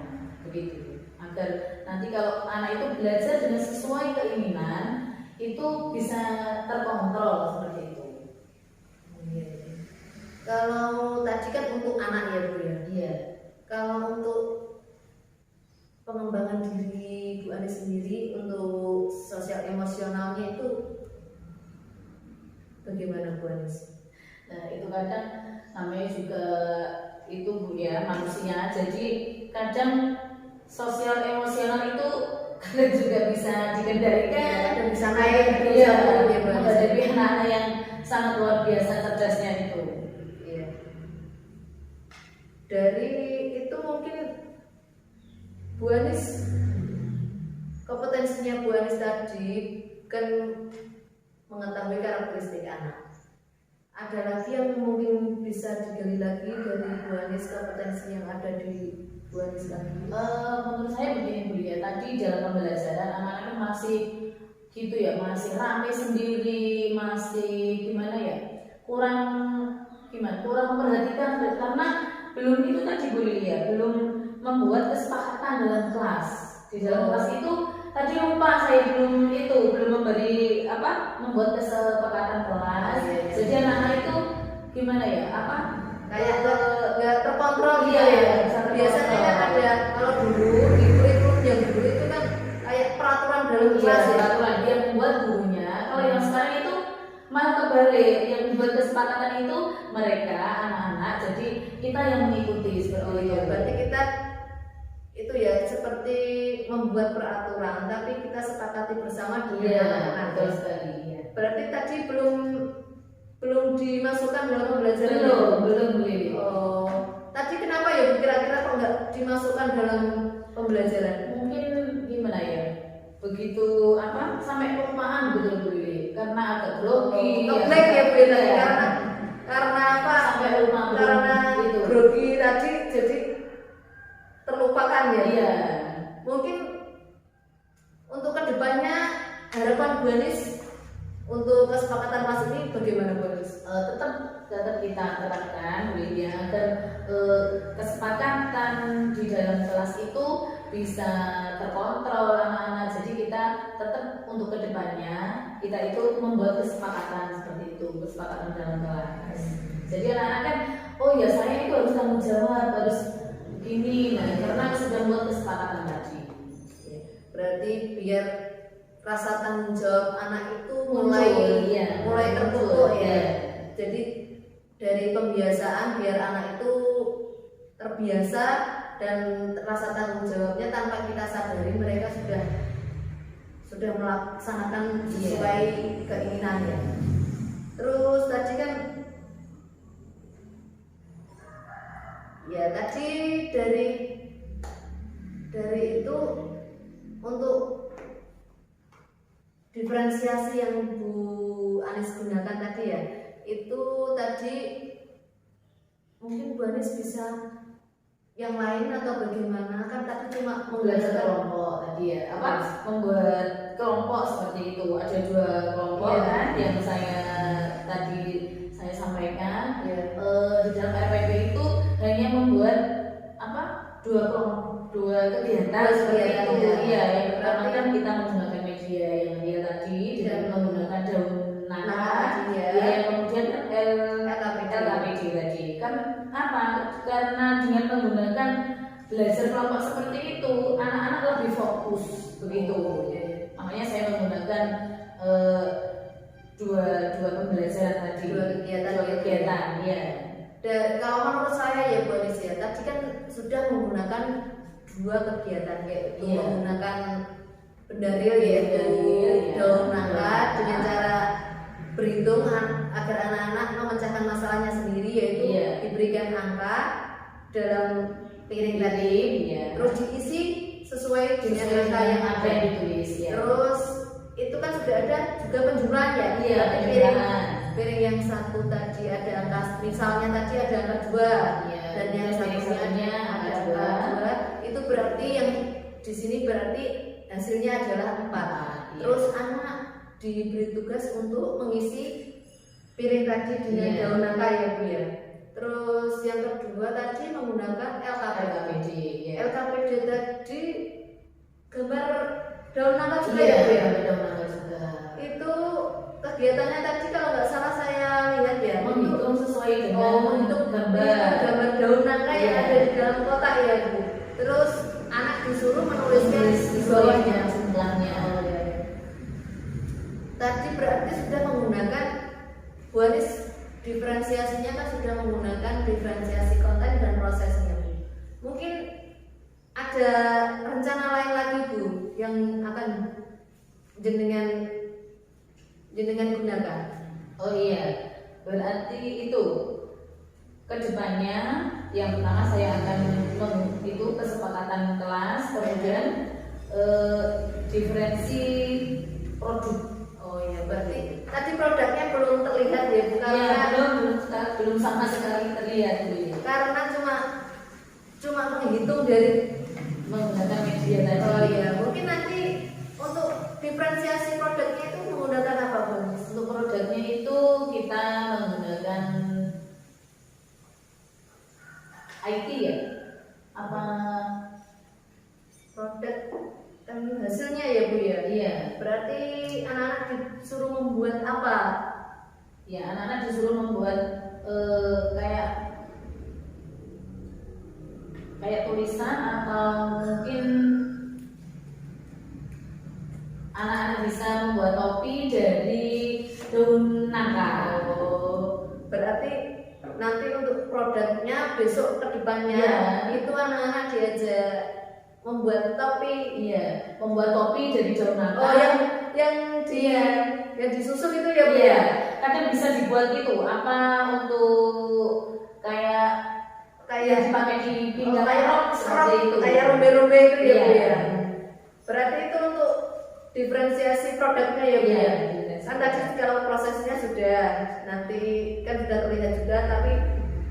begitu agar nanti kalau anak itu belajar dengan sesuai keinginan itu bisa terkontrol seperti itu. Kalau tadi kan untuk anak ya Bu ya. Iya. Kalau untuk pengembangan diri Bu Anis sendiri untuk sosial emosionalnya itu bagaimana Bu Anis? Nah itu kadang namanya juga itu Bu ya manusia, jadi kadang sosial emosional itu kadang juga bisa dikendalikan Dan bisa naik ya, bisa turun ya Bu Anis. menghadapi anak-anak yang sangat luar biasa cerdasnya itu. Iya. Dari itu mungkin Bu Anis kompetensinya Bu Anis tadi kan mengetahui karakteristik anak. Ada lagi yang mungkin bisa digali lagi dari Bu Anis kompetensi yang ada di Bu Anis lagi? Menurut saya begini Bu ya, tadi dalam pembelajaran anak-anak masih gitu ya, masih rame sendiri, masih gimana ya, kurang memperhatikan karena belum itu tadi Bu ya, belum membuat kesepakatan dalam kelas. Di dalam kelas itu tadi lupa saya belum memberi membuat kesepakatan kelas. Jadi anak-anak itu gimana ya, Kayak nggak terkontrol gitu Iya, ya. sangat Biasanya kan terkontrol. ada kalau dulu di kurikulum yang dulu itu kan kayak peraturan dalam kelas ya. peraturan dia membuat gurunya. Kalau yang sekarang itu malah kebalik, yang membuat kesepakatan itu mereka anak-anak. Jadi kita yang mengikuti seperti Oh itu. iya, berarti kita itu ya seperti membuat peraturan, tapi kita sepakati bersama dengan Iya, anak-anak. betul sekali. Iya. Berarti tadi belum dimasukkan dalam pembelajaran. Belum boleh. Oh, tadi kenapa ya Bu? Kira-kira kok nggak dimasukkan dalam pembelajaran? Mungkin gimana ya? Begitu sampai kelupaan betul boleh. Karena agak grogi. Ngeblek ya Bu ya, Iya. karena apa? Sampai lupa Karena gitu. grogi tadi jadi terlupakan ya. Iya. Mungkin untuk kedepannya harapan Bu Anis untuk kesepakatan kelas ini bagaimana Bu Anis? Tetap kita terapkan ya agar kesepakatan di dalam kelas itu bisa terkontrol anak-anak. Jadi kita tetap untuk kedepannya kita itu membuat kesepakatan seperti itu, kesepakatan dalam kelas. Jadi anak-anak kan, oh ya saya itu harus tanggung jawab, harus begini. Nah karena sudah membuat kesepakatan tadi. Berarti biar rasa tanggung jawab anak itu Mulai terbentuk ya. Iya. Jadi dari pembiasaan biar anak itu terbiasa dan rasa tanggung jawabnya tanpa kita sadari mereka sudah melaksanakan sesuai keinginannya. Terus tadi kan ya tadi dari itu untuk diferensiasi yang Bu Anis gunakan tadi ya, itu tadi mungkin Bu Anis bisa yang lain atau bagaimana, kan tadi cuma Belajar membelajar kelompok tadi ya, membuat kelompok seperti itu. Ada 2 kelompok kan yang tadi saya sampaikan. Di dalam RPP itu hanya membuat dua kegiatan seperti itu. Iya, yang pertama kan kita menggunakan media yang dia tadi dan menggunakan daun nangka. Iya. Yang PAJ. Kan apa? Karena dengan menggunakan belajar kelompok seperti itu, anak-anak lebih fokus begitu. Makanya saya menggunakan dua pembelajaran tadi, Dua kegiatan, ya. Dan kalau menurut saya ya Bu Anis ya, tadi kan sudah menggunakan dua kegiatan yaitu Iya. menggunakan benda real yaitu daun nangka dengan cara berhitung agar anak-anak memecahkan masalahnya sendiri yaitu Iya. diberikan angka dalam piring tadi, terus diisi sesuai dengan angka yang ada. ditulis ya. Terus itu kan sudah ada juga penjumlahan ya. Iya, Berarti penjumlahan. piring yang satu tadi ada angka, misalnya tadi ada angka 2 Iya, dan yang piring satunya satunya ada angka angka 2, itu berarti yang di sini berarti hasilnya adalah 4. Iya. Terus anak diberi tugas untuk mengisi piring tadi dengan Iya. daun nangka ya Bu ya. Terus yang kedua tadi menggunakan LKPD ya. LKPD tadi gambar daun nangka juga ya Bu ya. daun nangka juga. Itu kegiatannya tadi kalau nggak salah saya lihat ya Menghitung sesuai dengan untuk gambar. gambar daun nangka yang Iya. ada di dalam kotak ya Bu. Terus anak disuruh menuliskan di bawahnya jumlahnya. Oh, ya. Tadi berarti sudah menggunakan Bu Anis, diferensiasinya kan sudah menggunakan diferensiasi konten dan prosesnya Bu. Mungkin ada rencana lain lagi Bu yang akan jenengan gunakan. Oh iya, berarti itu kedepannya yang pertama saya akan itu kesepakatan kelas, kemudian diferensi produk. Oh ya, berarti tadi produknya belum terlihat ya Bu, Iya, karena belum sama sekali terlihat Bu ya. karena cuma menghitung dari Menggunakan media tadi. oh iya, mungkin nanti untuk diferensiasi produknya itu menggunakan apa Bu? Untuk produknya itu kita menggunakan IT ya? Apa? Produk dan hasilnya ya Bu ya. Iya. Berarti anak-anak disuruh membuat apa? Ya, anak-anak disuruh membuat kayak tulisan atau mungkin anak-anak bisa membuat topi dari daun nangka. Oh, berarti nanti untuk produknya besok ke depannya Iya. itu anak-anak diajak membuat topi. Iya, membuat topi dari daun nangka. Oh, yang disusun itu ya Bu Iya, ya? kadang bisa dibuat gitu. Apa untuk kayak dipakai di pinggang rok seperti itu. kayak rombe-rombe itu ya Bu Iya. ya. Berarti itu untuk diferensiasi produknya ya Bu Iya, ya. diferensiasi. Kan tadi kalau prosesnya sudah nanti kan sudah terlihat juga, tapi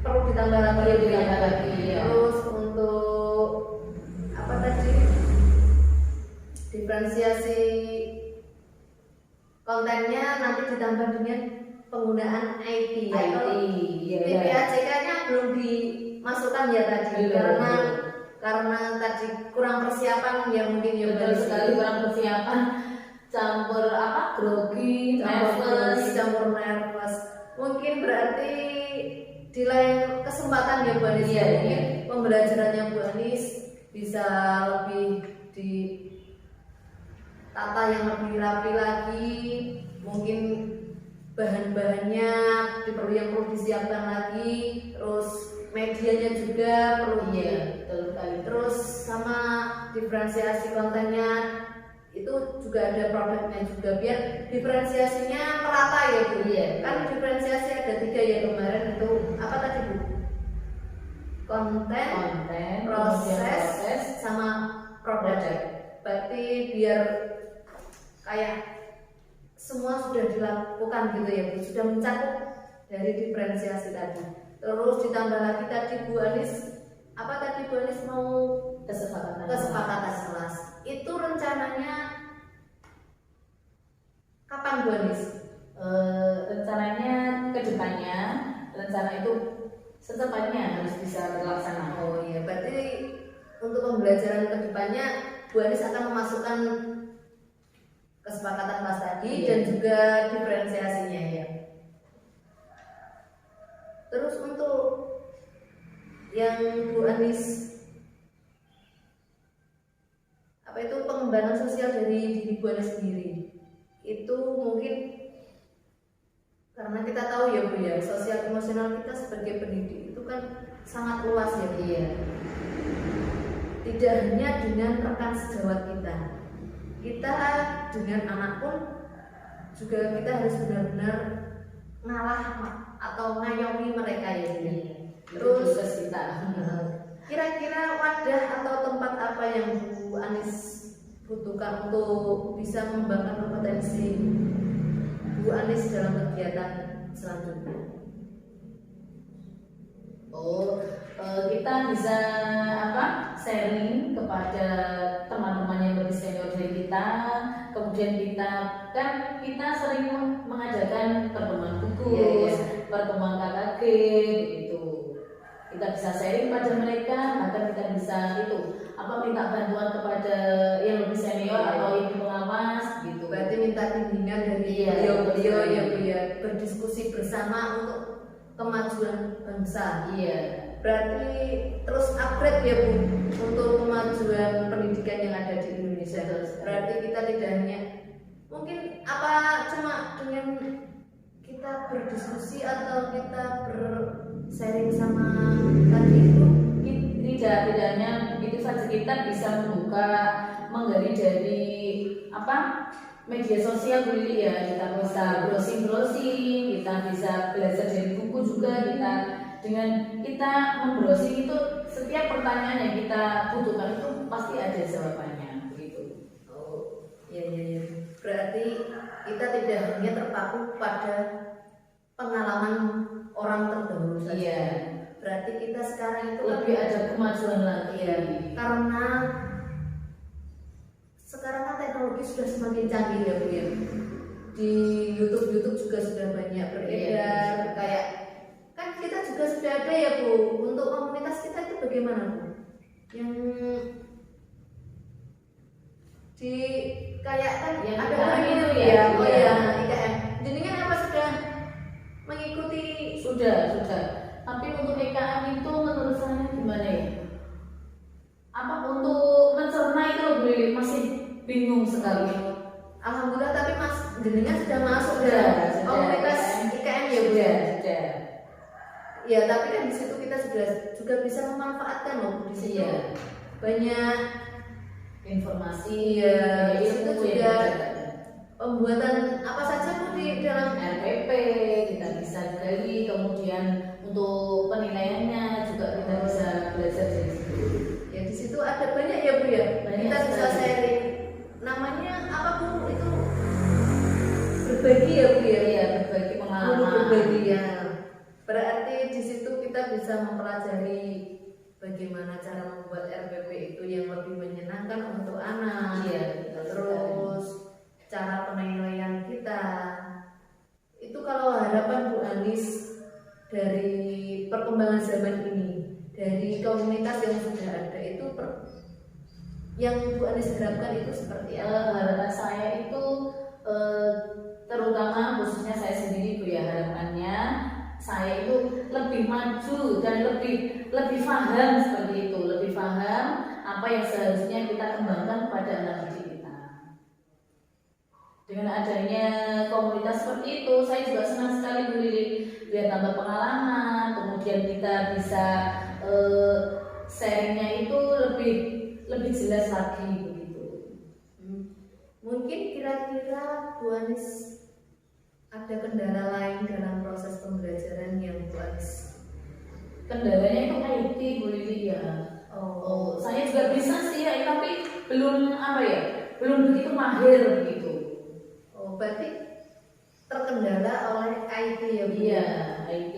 perlu ditambah lagi ya Bu ya. Ditambah lagi, ya. Terus untuk apa tadi? Diferensiasi kontennya nanti ditambah dengan penggunaan IT. Ya. Kalau iya. TPAJK-nya belum dimasukkan ya tadi Belum. karena tadi kurang persiapan ya mungkin ya Betul sekali, kurang persiapan, campur grogi, nervous. campur nervous. Mungkin berarti di lain kesempatan ya Bu Anis Iya, mungkin iya. pembelajarannya Bu Anis bisa lebih di tata yang lebih rapi lagi, mungkin bahan-bahannya yang perlu disiapkan lagi, terus medianya juga perlu Betul sekali. terus sama diferensiasi kontennya itu juga ada produknya juga biar diferensiasinya merata ya Bu. Iya. Kan diferensiasi ada 3 ya kemarin itu apa tadi Bu? Konten, Konten, proses, sama produk. Berarti biar kayak semua sudah dilakukan gitu ya Bu, sudah mencakup dari diferensiasi tadi. Terus ditambah lagi tadi Bu Anis, apa tadi Bu Anis mau kesepakatan kelas. Itu rencananya kapan Bu Anis? Rencananya kedepannya, rencana itu secepatnya harus bisa terlaksana. Oh iya, berarti untuk pembelajaran kedepannya Bu Anis akan memasukkan kesepakatan kelas tadi Iya. dan juga diferensiasinya ya. Terus untuk yang Bu Anis pengembangan sosial dari diri Bu Anis sendiri itu mungkin karena kita tahu ya Bu ya, sosial emosional kita sebagai pendidik itu kan sangat luas ya Bu ya. Tidak hanya dengan rekan sejawat kita dengan anak pun juga kita harus benar-benar ngalah atau ngayomi mereka ya Bu. Terus kita kira-kira wadah atau tempat apa yang Bu Anis butuhkan untuk bisa mengembangkan kompetensi Bu Anis dalam kegiatan selanjutnya? Kita bisa sharing kepada teman-teman yang lebih senior dari kita. Kemudian kita sering mengadakan pertemuan gugus, pertemuan KKG begitu. Kita bisa sharing pada mereka, bahkan kita bisa minta bantuan kepada yang lebih senior atau ibu pengawas gitu. Berarti minta bimbingan dari beliau ya Bu ya, berdiskusi bersama untuk kemajuan bangsa. Iya. Berarti terus upgrade ya Bu untuk kemajuan pendidikan yang ada di Indonesia. Berarti kita tidak hanya mungkin cuma dengan kita berdiskusi atau kita bersharing sama tadi itu tidak hanya begitu saja, kita bisa menggali dari media sosial Bu Lili ya. Kita bisa browsing, kita bisa belajar dari buku juga. Dengan kita membrowsing itu setiap pertanyaan yang kita butuhkan itu pasti ada jawabannya begitu. Oh iya. Berarti kita tidak hanya terpaku pada pengalaman orang terdahulu saja. Iya. Berarti kita sekarang itu lebih ada kemajuan lagi ya, karena sekarang kan teknologi sudah semakin canggih ya Bu ya. Di YouTube juga sudah banyak beredar. Kayak kan kita juga sudah ada ya Bu, untuk komunitas kita itu bagaimana Bu? Yang di kayak kan yang ada itu ya, ya. IKM. Jadi kan apa sudah mengikuti? Sudah. Tapi untuk IKM itu menurut saya gimana ya? Untuk mencerna itu masih bingung sekali. Alhamdulillah, tapi Mas jenengan sudah masuk Sudah. komunitas IKM ya Bu ya? Sudah. Ya, tapi kan di situ kita juga bisa memanfaatkan loh di situ. Banyak informasi di situ juga pembuatan apa saja Bu di dalam RPP kita bisa gali, kemudian untuk penilaiannya juga kita bisa belajar dari situ. Ya di situ ada banyak ya Bu ya. Kita bisa sharing. Namanya apa Bu itu? Berbagi ya Bu ya. Iya, berbagi pengalaman. Berbagi ya. Berarti di situ kita bisa mempelajari bagaimana cara membuat RPP itu yang lebih menyenangkan untuk anak. Iya, terus cara penilaian kita. Itu kalau harapan Bu Anis dari perkembangan zaman ini, dari komunitas yang sudah ada itu yang Bu Anis harapkan itu seperti apa? Harapan saya itu terutama khususnya saya sendiri Bu ya, harapannya saya itu lebih maju dan lebih paham seperti itu, lebih paham apa yang seharusnya kita kembangkan kepada anak didik kita. Dengan adanya komunitas seperti itu, saya juga senang sekali Bu Lili, biar tambah pengalaman, kemudian kita bisa sharingnya itu lebih jelas lagi begitu. Mungkin kira-kira Bu Anis ada kendala lain dalam proses pembelajaran yang Bu Anis? Kendalanya itu IT Bu Lili ya. Saya juga bisa sih ya, tapi belum begitu mahir begitu. Berarti terkendala oleh IT ya Bu? Iya, IT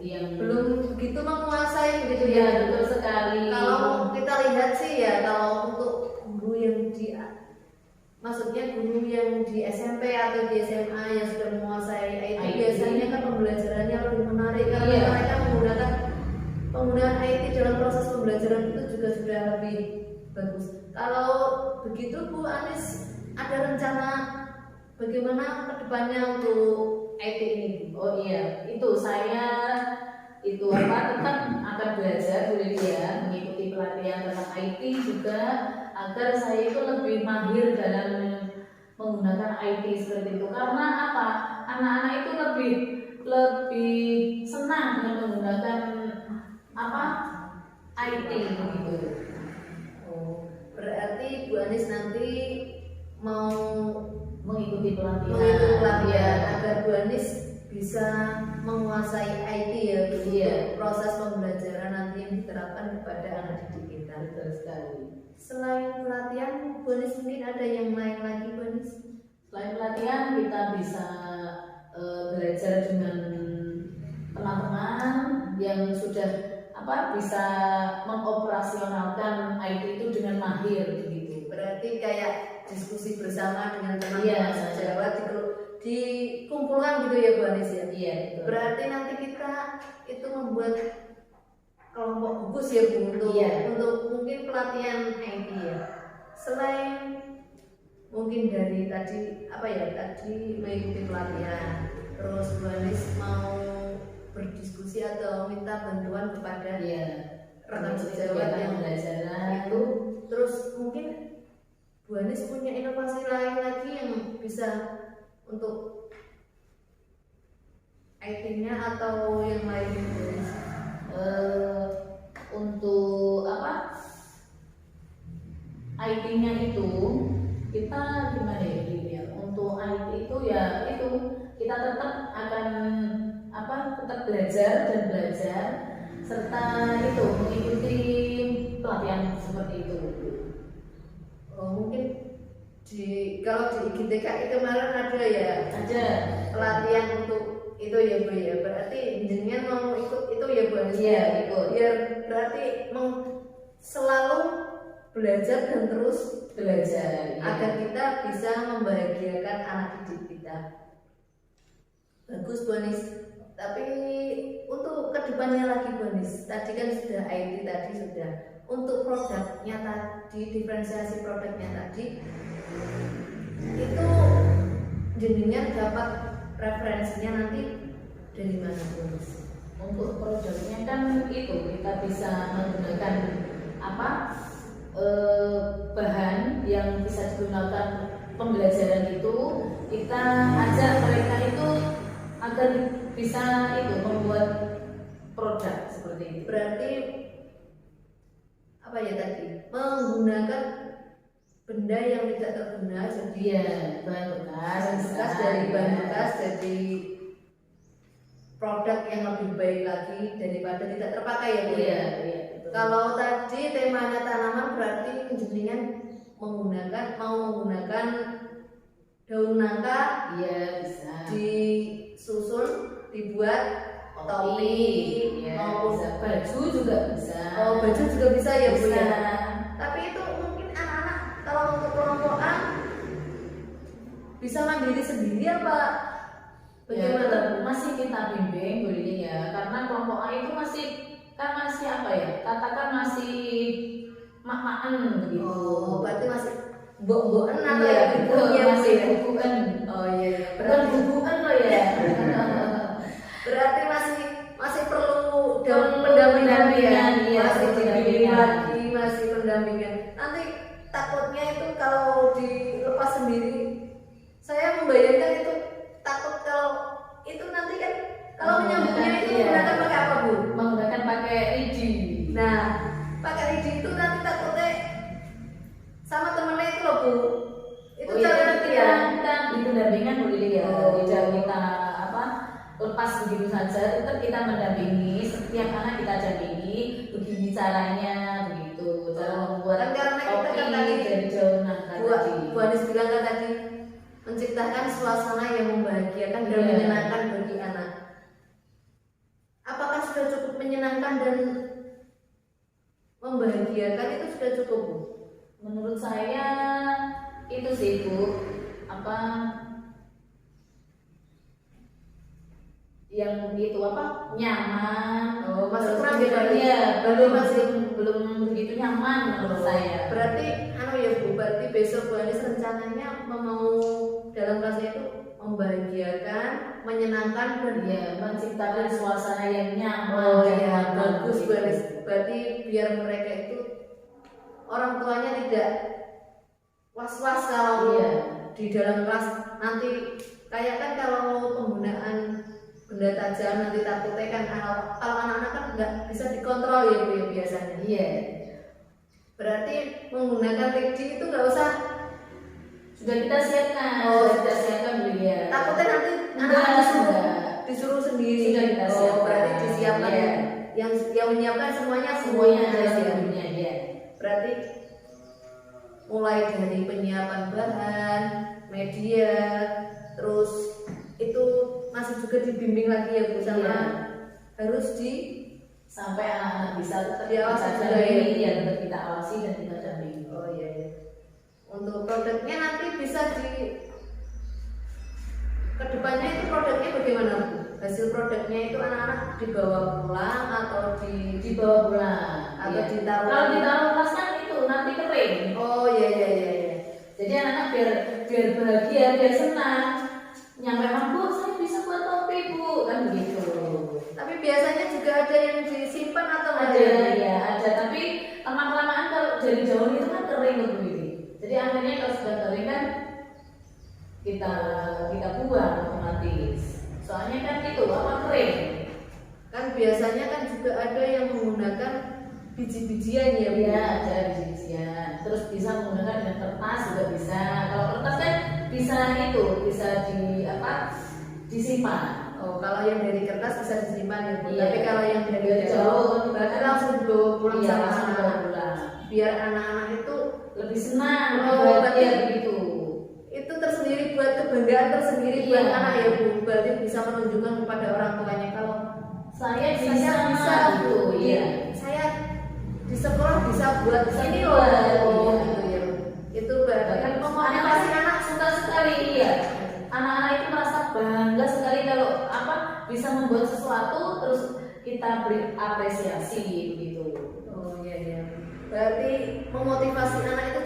yang belum begitu menguasai begitu ya. ya. Betul sekali. Kalau kita lihat sih ya, kalau untuk guru yang maksudnya guru yang di SMP atau di SMA yang sudah menguasai IT. Biasanya kan pembelajarannya lebih menarik karena mereka menggunakan penggunaan IT dalam proses pembelajaran itu juga sudah lebih bagus. Kalau begitu Bu Anis ada rencana bagaimana kedepannya untuk IT ini? Oh iya, itu saya itu tetap akan belajar Bu Lydia, mengikuti pelatihan tentang IT juga agar saya itu lebih mahir dalam menggunakan IT seperti itu. Karena apa? Anak-anak itu lebih senang dengan menggunakan IT gitu. Oh, berarti Bu Anis nanti mau Mengikuti pelatihan agar Bu Anis bisa menguasai IT ya, Bu. Iya. Proses pembelajaran nanti yang diterapkan kepada anak didik kita. Betul sekali. Selain pelatihan, Bu Anis mungkin ada yang lain lagi, Bu Anis? Selain pelatihan kita bisa belajar dengan teman-teman yang sudah bisa mengoperasionalkan IT itu dengan mahir begitu. Berarti kayak diskusi bersama dengan teman-teman Iya. sejawat dikumpulkan gitu ya Bu Anis ya. Iya, betul. Berarti nanti kita itu membuat kelompok gugus ya Bu untuk mungkin pelatihan IT ya. Selain mungkin dari tadi mengikuti pelatihan, terus Bu Anis mau berdiskusi atau minta bantuan kepada rekan sejawat yang pembelajaran itu, terus mungkin Bu Anis punya inovasi lain lagi yang bisa untuk IT-nya atau yang lainnya Bu Anis? Untuk IT-nya itu kita gimana ya Lydia? Untuk IT itu kita tetap akan tetap belajar serta mengikuti pelatihan seperti itu. Mungkin kalau di IGTKI kemarin ada pelatihan untuk itu ya Bu ya. Berarti jenengan mau ikut itu ya Bu Anis? Iya, ikut. Biar berarti selalu belajar dan terus Belajar agar kita bisa membahagiakan anak didik kita. Bagus Bu Anis. Tapi untuk kedepannya lagi Bu Anis, tadi kan sudah IT tadi sudah. Untuk produknya tadi, diferensiasi produknya tadi, itu jenengan dapat referensinya nanti dari mana Bu Anis? Untuk produknya kan kita bisa menggunakan bahan yang bisa digunakan pembelajaran itu, kita ajak mereka itu agar bisa membuat produk seperti itu. Berarti menggunakan benda yang tidak terguna jadi bahan bekas jadi produk yang lebih baik lagi daripada tidak terpakai ya Bu. Betul. Kalau tadi temanya tanaman berarti jenengan mau menggunakan daun nangka bisa disusun dibuat topi maupun baju juga bisa. Baju juga bisa ya Bu Bisa. ya. Tapi itu mungkin anak-anak kalau untuk kelompokan bisa mandiri sendiri apa bagaimana? Masih kita bimbing Bu Lili ya, karena kelompok A itu masih katakan masih mak-makan begitu. Berarti masih mbok-mbokan atau masih bubukan. Bukan bubukan loh ya. Berarti masih perlu pendampingan ya. Masih dibimbing lagi, masih pendampingan. Nanti takutnya itu kalau dilepas sendiri, saya membayangkan itu takut kalau itu nanti kan kalau menyambungnya itu menggunakan pakai apa Bu? Menggunakan pakai ridi. Nah, pakai ridi itu nanti takutnya sama temennya itu loh Bu. Itu cara nanti ya. Kita beri pendampingan Bu Lili ya. Tidak kita lepas begitu saja, tetap kita mendampingi. Setiap anak kita dampingi, begini caranya, begitu. Cara membuat karena kita topi kan tadi dari daun nangka tadi. Bu Anis bilang kan tadi menciptakan suasana yang membahagiakan dan menyenangkan bagi anak. Apakah sudah cukup menyenangkan dan membahagiakan itu sudah cukup Bu? Menurut saya itu sih Bu, yang nyaman. Masih kurang gitu ya? Belum begitu nyaman menurut saya. Berarti ya Bu, berarti besok Bu Anis rencananya mau dalam kelasnya itu membahagiakan, menyenangkan dan Ya, menciptakan suasana yang nyaman oh dan ya nyaman bagus gitu. berarti biar mereka itu orang tuanya tidak was-was kalau Iya. di dalam kelas nanti kayak kan kalau penggunaan benda tajam nanti takutnya kan kalau anak-anak kan nggak bisa dikontrol ya Bu ya biasanya. Iya. Berarti menggunakan TikD itu nggak usah Sudah kita siapkan. Oh, sudah kita siapkan Bu ya. takutnya nanti Enggak, anak enggak. disuruh sendiri. Sudah kita Oh, siapkan. berarti disiapkan Iya. yang menyiapkan semuanya Semuanya ada ya. semuanya ya. Berarti mulai dari penyiapan bahan, media, terus itu masih juga dibimbing lagi ya Bu sama Iya. harus Sampai anak-anak bisa tetap Diawasi kita juga ya. dampingi, ya tetap kita awasi dan kita dampingi. oh iya ya. Untuk produknya nanti bisa kedepannya itu produknya bagaimana Bu? Hasil produknya itu anak-anak dibawa pulang atau Dibawa pulang atau ya. ditaruh? Kalau ditaruh kelas kan itu nanti kering. Oh iya iya iya. iya. Jadi anak biar bahagia, biar senang. Nyampe rumah, Bu, saya bisa buat topi Bu, kan begitu. Tapi biasanya juga ada yang disimpan atau nggak Ada ya, ada. Tapi lama-kelamaan kalau dari jauh itu kan kering Bu ini. Jadi akhirnya kalau sudah kering kan kita buang otomatis. Soalnya kan itu apa kering. Kan biasanya kan juga ada yang menggunakan biji-bijian ya Bu? Iya, ada biji-bijian. Terus bisa menggunakan dengan kertas juga bisa. Kalau kertas kan bisa bisa disimpan. Oh, kalau yang dari kertas bisa disimpan ya Bu. Iya. Tapi kalau yang dari Dari jauh, jauh, berarti langsung dibawa pulang Iya, sama langsung anak. bawa pulang. Biar anak-anak itu Lebih senang, Oh, lebih bahagia berarti- begitu. itu tersendiri buat kebanggaan tersendiri buat Iya. anak ya Bu. Berarti bisa menunjukkan kepada orang tuanya kalau Saya saya bisa gitu, iya. iya. Saya di sekolah bisa buat Bisa ini buat, loh. iya. Gitu ya. Itu berarti Bahkan memotivasi anak suka sekali ya. Anak-anak itu merasa bangga sekali kalau bisa membuat sesuatu terus kita beri apresiasi begitu. Oh iya iya. Berarti memotivasi anak itu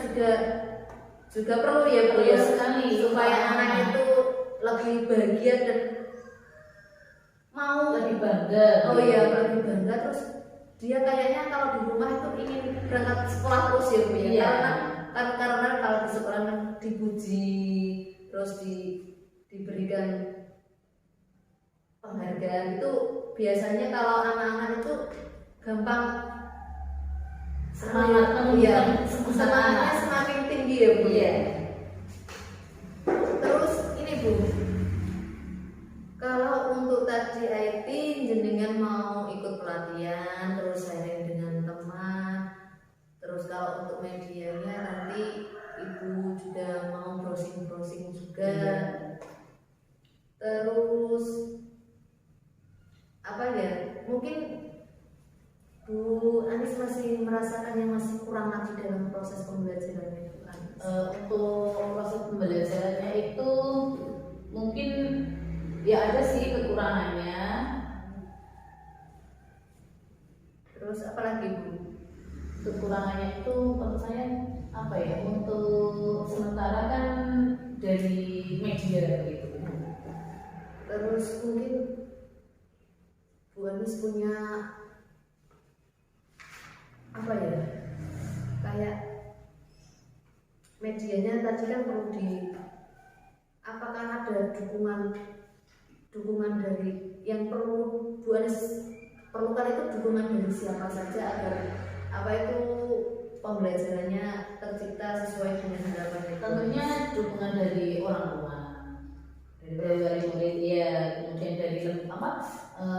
juga perlu ya Bu Perlu ya sekali. supaya anak itu lebih bahagia dan mau Lebih bangga. oh iya lebih bangga terus dia kayaknya kalau di rumah itu ingin berangkat sekolah terus ya Bu ya Iya. karena kalau di sekolah kan dipuji terus diberikan penghargaan itu biasanya kalau anak-anak itu gampang Semangat iya menunjukkan semangatnya semakin tinggi ya Bu. Iya. Terus ini Bu, kalau untuk tadi IT jenengan mau ikut pelatihan terus sharing dengan teman, terus kalau untuk medianya nanti Ibu juga mau browsing juga. Iya. Terus apa ya? Mungkin Bu Anis masih merasakan yang masih kurang lagi dalam proses pembelajaran itu Anis. Untuk proses pembelajarannya itu mungkin ya ada sih kekurangannya. Terus apa lagi Bu? Kekurangannya itu menurut saya apa ya, untuk sementara kan dari media gitu. Terus mungkin Bu Anis punya apa ya? Kayak medianya tadi kan perlu apakah ada dukungan dari yang perlu Bu Anis perlukan itu dukungan dari siapa saja agar apa itu pembelajarannya tercipta sesuai dengan harapan itu? Tentunya dukungan dari orang tua, dari wali murid ya, kemudian dari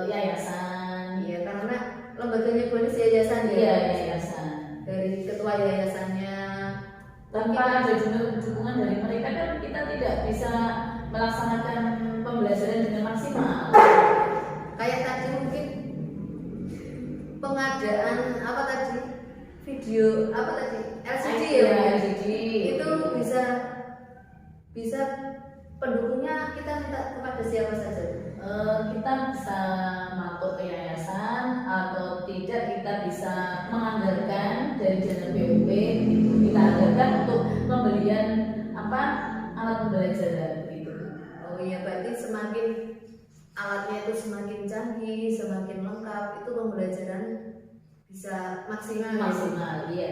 yayasan. Iya, karena lembaganya Bu Anis yayasan ya. Iya, yayasan. Dari ketua yayasannya. Tanpa ada dukungan dari mereka kan kita tidak bisa melaksanakan pembelajaran dengan maksimal. Kayak tadi mungkin pengadaan apa tadi video apa tadi LCD ya Bu? LCD Itu bisa pendukungnya kita minta kepada siapa saja Bu? Kita bisa matur ke yayasan atau tidak kita bisa menganggarkan dari dana BUP gitu. Kita anggarkan untuk pembelian alat pembelajaran gitu. Oh Oh iya, berarti semakin alatnya itu semakin canggih, semakin lengkap, itu pembelajaran bisa maksimal. Maksimal, iya.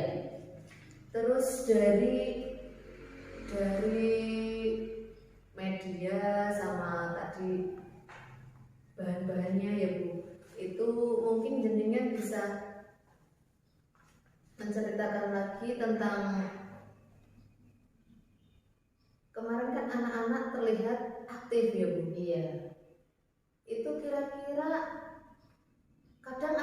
Terus dari media sama tadi bahan-bahannya ya Bu, itu mungkin jenengan bisa menceritakan lagi tentang kemarin kan anak-anak terlihat aktif ya Bu. Iya. Itu kira-kira kadang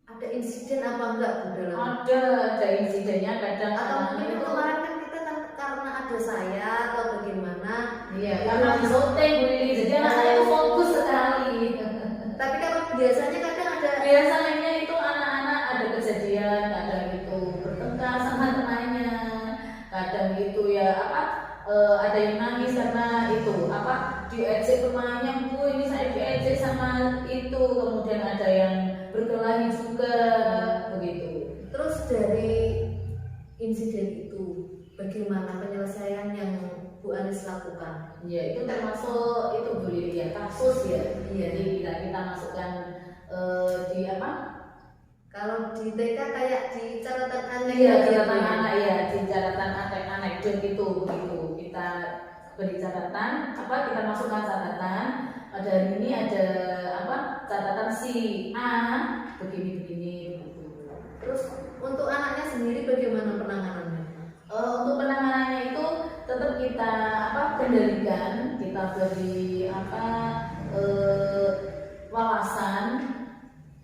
ada insiden apa enggak Bu dalam? Ada insidennya kadang Atau anak-anak mungkin itu. kemarin kan kita kan karena ada saya atau bagaimana? Iya, karena di syuting Bu Lili, jadi anak-anak itu fokus sekali. Tapi kalau biasanya kadang ada Biasanya itu anak-anak ada kejadian, kadang itu bertengkar sama temannya, kadang itu ya ada yang nangis karena itu diejek temannya, Bu ini saya diejek sama itu, kemudian ada yang berkelahi juga begitu. Terus dari insiden itu bagaimana penyelesaian yang Bu Anis lakukan? Ya itu termasuk itu Bu Lili ya, kasus ya. Iya. Jadi kita masukkan di Kalau di TK kayak di catatan aneh Iya, gitu catatan ya? anak ya, di catatan anekdot itu begitu. Kita beri catatan, kita masukkan catatan. Ada ini ada catatan si A begini begitu. Terus untuk anaknya sendiri bagaimana penanganannya? Untuk penanganannya itu tetap kita kendalikan, kita beri wawasan,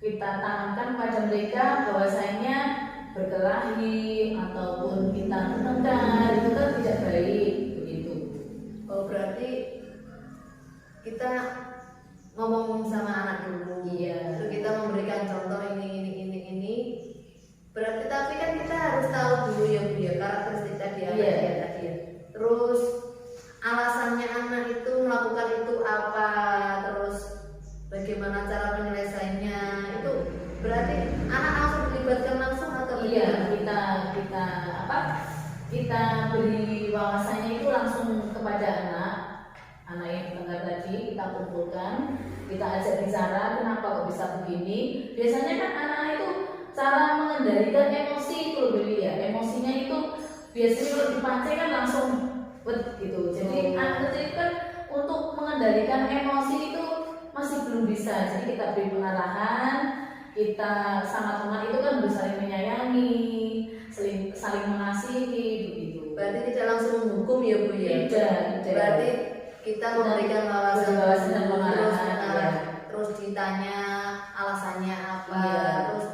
kita tanamkan pada mereka bahwasanya berkelahi ataupun kita bertengkar itu kan tidak baik begitu. Oh berarti kita ngomong sama anak dulu. Iya. Terus kita memberikan contoh ini. Berarti tapi kan kita harus tahu dulu ya Bu ya karakteristik tadi anak Iya. ya tadi ya. Terus alasannya anak itu melakukan itu apa, terus bagaimana cara penyelesaiannya, itu berarti anak langsung dilibatkan langsung atau Iya, bagaimana? kita beri wawasannya itu langsung kepada anak yang bertengkar tadi, kita kumpulkan, kita ajak bicara kenapa kok bisa begini. Biasanya kan anak itu cara mengendalikan emosi itu lebih ya, emosinya itu biasanya kalau dipancing kan langsung gitu. Jadi anak kecil kan untuk mengendalikan emosi itu masih belum bisa. Jadi kita beri pengarahan, kita sama teman itu kan harus saling menyayangi, saling mengasihi begitu. Berarti tidak langsung menghukum ya Bu ya? Tidak. Berarti kita memberikan wawasan dan terus pengarahan, ya. terus ditanya alasannya apa, Iya. terus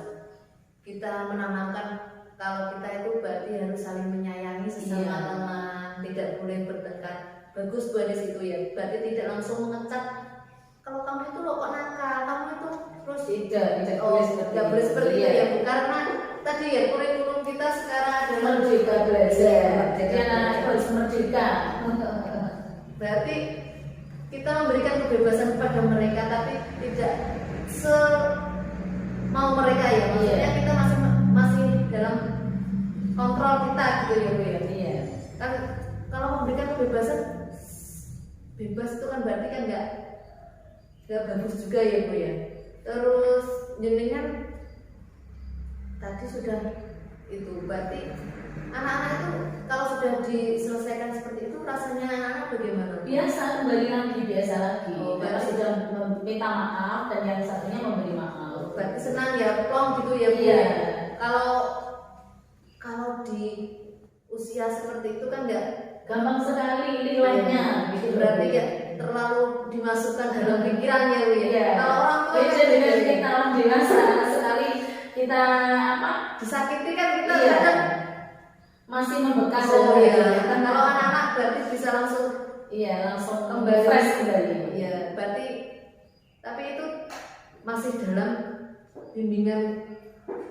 kita menanamkan kalau kita itu berarti harus saling menyayangi sesama Iya. teman, tidak boleh bertengkar. Bagus Bu Anis itu ya, berarti tidak langsung mengecat kalau kamu itu loh kok nakal, kamu itu terus Tidak nggak boleh seperti itu iya. ya Bu, karena tadi ya kurikulum kita sekarang adalah Merdeka belajar, jadi Merdeka anak itu harus merdeka. berarti kita memberikan kebebasan kepada mereka tapi tidak mau mereka ya, maksudnya Iya. kita masih dalam kontrol kita gitu ya Bu ya. Iya. Kan kalau memberikan kebebasan bebas itu kan berarti kan nggak bagus juga ya Bu ya. Terus jenengan tadi sudah itu berarti anak-anak itu kalau sudah diselesaikan seperti itu rasanya anak-anak bagaimana? Biasa kembali lagi biasa lagi. Oh, Karena berarti- sudah meminta maaf dan yang satunya memberi maaf. Berarti senang ya, plong gitu ya Bu. Iya. Kalau di usia seperti itu kan nggak Gampang sekali nilainya gitu. berarti ya terlalu dimasukkan dalam pikirannya Bu ya. Iya. Kalau orang tua beda kan dengan gitu. kita orang dewasa sekali kita disakiti kan kita Iya. kadang masih membekas oh dalam iya. diri. Kan kalau anak-anak berarti bisa langsung Iya, langsung kembali fresh kembali. Iya, berarti tapi itu masih dalam bimbingan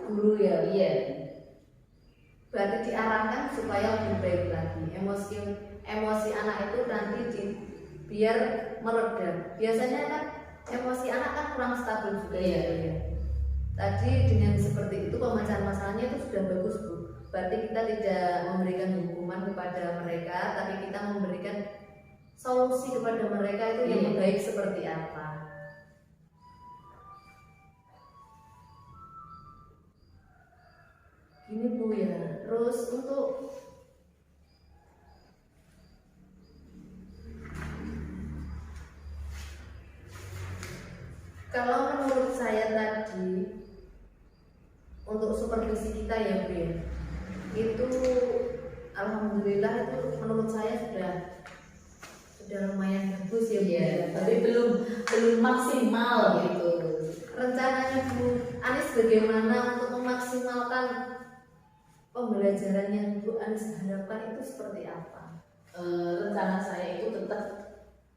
guru ya. Iya. Berarti diarahkan supaya lebih baik lagi. Emosi anak itu nanti biar mereda. Biasanya kan emosi anak kan kurang stabil juga Iya. ya. Tadi dengan seperti itu pemecahan masalahnya itu sudah bagus Bu. Berarti kita tidak memberikan hukuman kepada mereka, tapi kita memberikan solusi kepada mereka itu yang baik seperti apa. Gini Bu ya, terus untuk kalau menurut saya tadi untuk supervisi kita ya Bu ya, itu alhamdulillah itu menurut saya sudah lumayan bagus ya Bu ya. Tapi belum maksimal gitu. Rencananya Bu Anis bagaimana untuk memaksimalkan pembelajaran yang Bu Anis harapkan itu seperti apa? Rencana saya itu tetap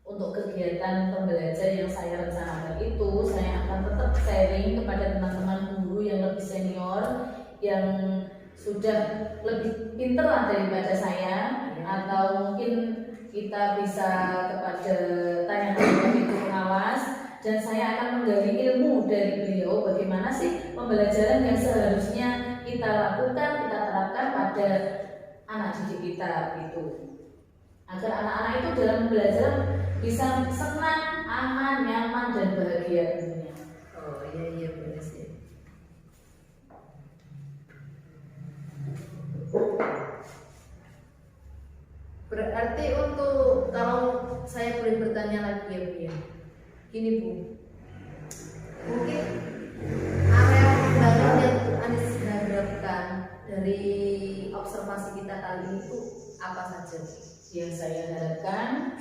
untuk kegiatan pembelajaran yang saya rencanakan itu saya akan tetap sharing kepada teman-teman guru yang lebih senior, yang sudah lebih pintar lah daripada saya, atau mungkin kita bisa kepada tanya-tanya itu pengawas, dan saya akan menggali ilmu dari beliau bagaimana sih pembelajaran yang seharusnya kita lakukan, kita terapkan pada anak didik kita gitu, agar anak-anak itu dalam belajar bisa senang, aman, nyaman, dan bahagia tentunya. Oh iya benar sih. Berarti untuk kalau saya boleh bertanya lagi ya Bu ya, gini Bu, mungkin area pengembangan yang Bu Anis harapkan dari observasi kita kali ini itu apa saja? Yang saya harapkan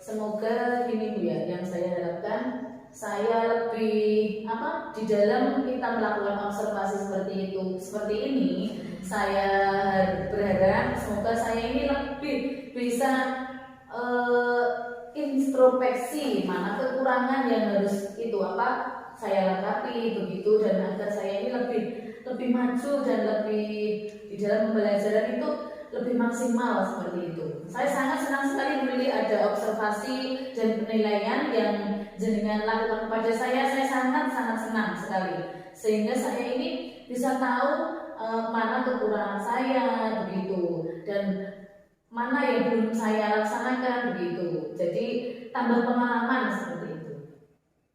semoga gini Bu ya, yang saya harapkan saya lebih di dalam kita melakukan observasi seperti ini saya berharap semoga saya ini lebih bisa introspeksi mana kekurangan yang harus saya lengkapi begitu, dan agar saya ini lebih maju dan lebih di dalam pembelajaran itu lebih maksimal seperti itu. Saya sangat senang sekali melihat ada observasi dan penilaian yang jenengan lakukan kepada saya sangat senang sekali, sehingga saya ini bisa tahu mana kekurangan saya begitu, dan mana yang belum saya laksanakan begitu. Jadi tambah pengalaman seperti itu.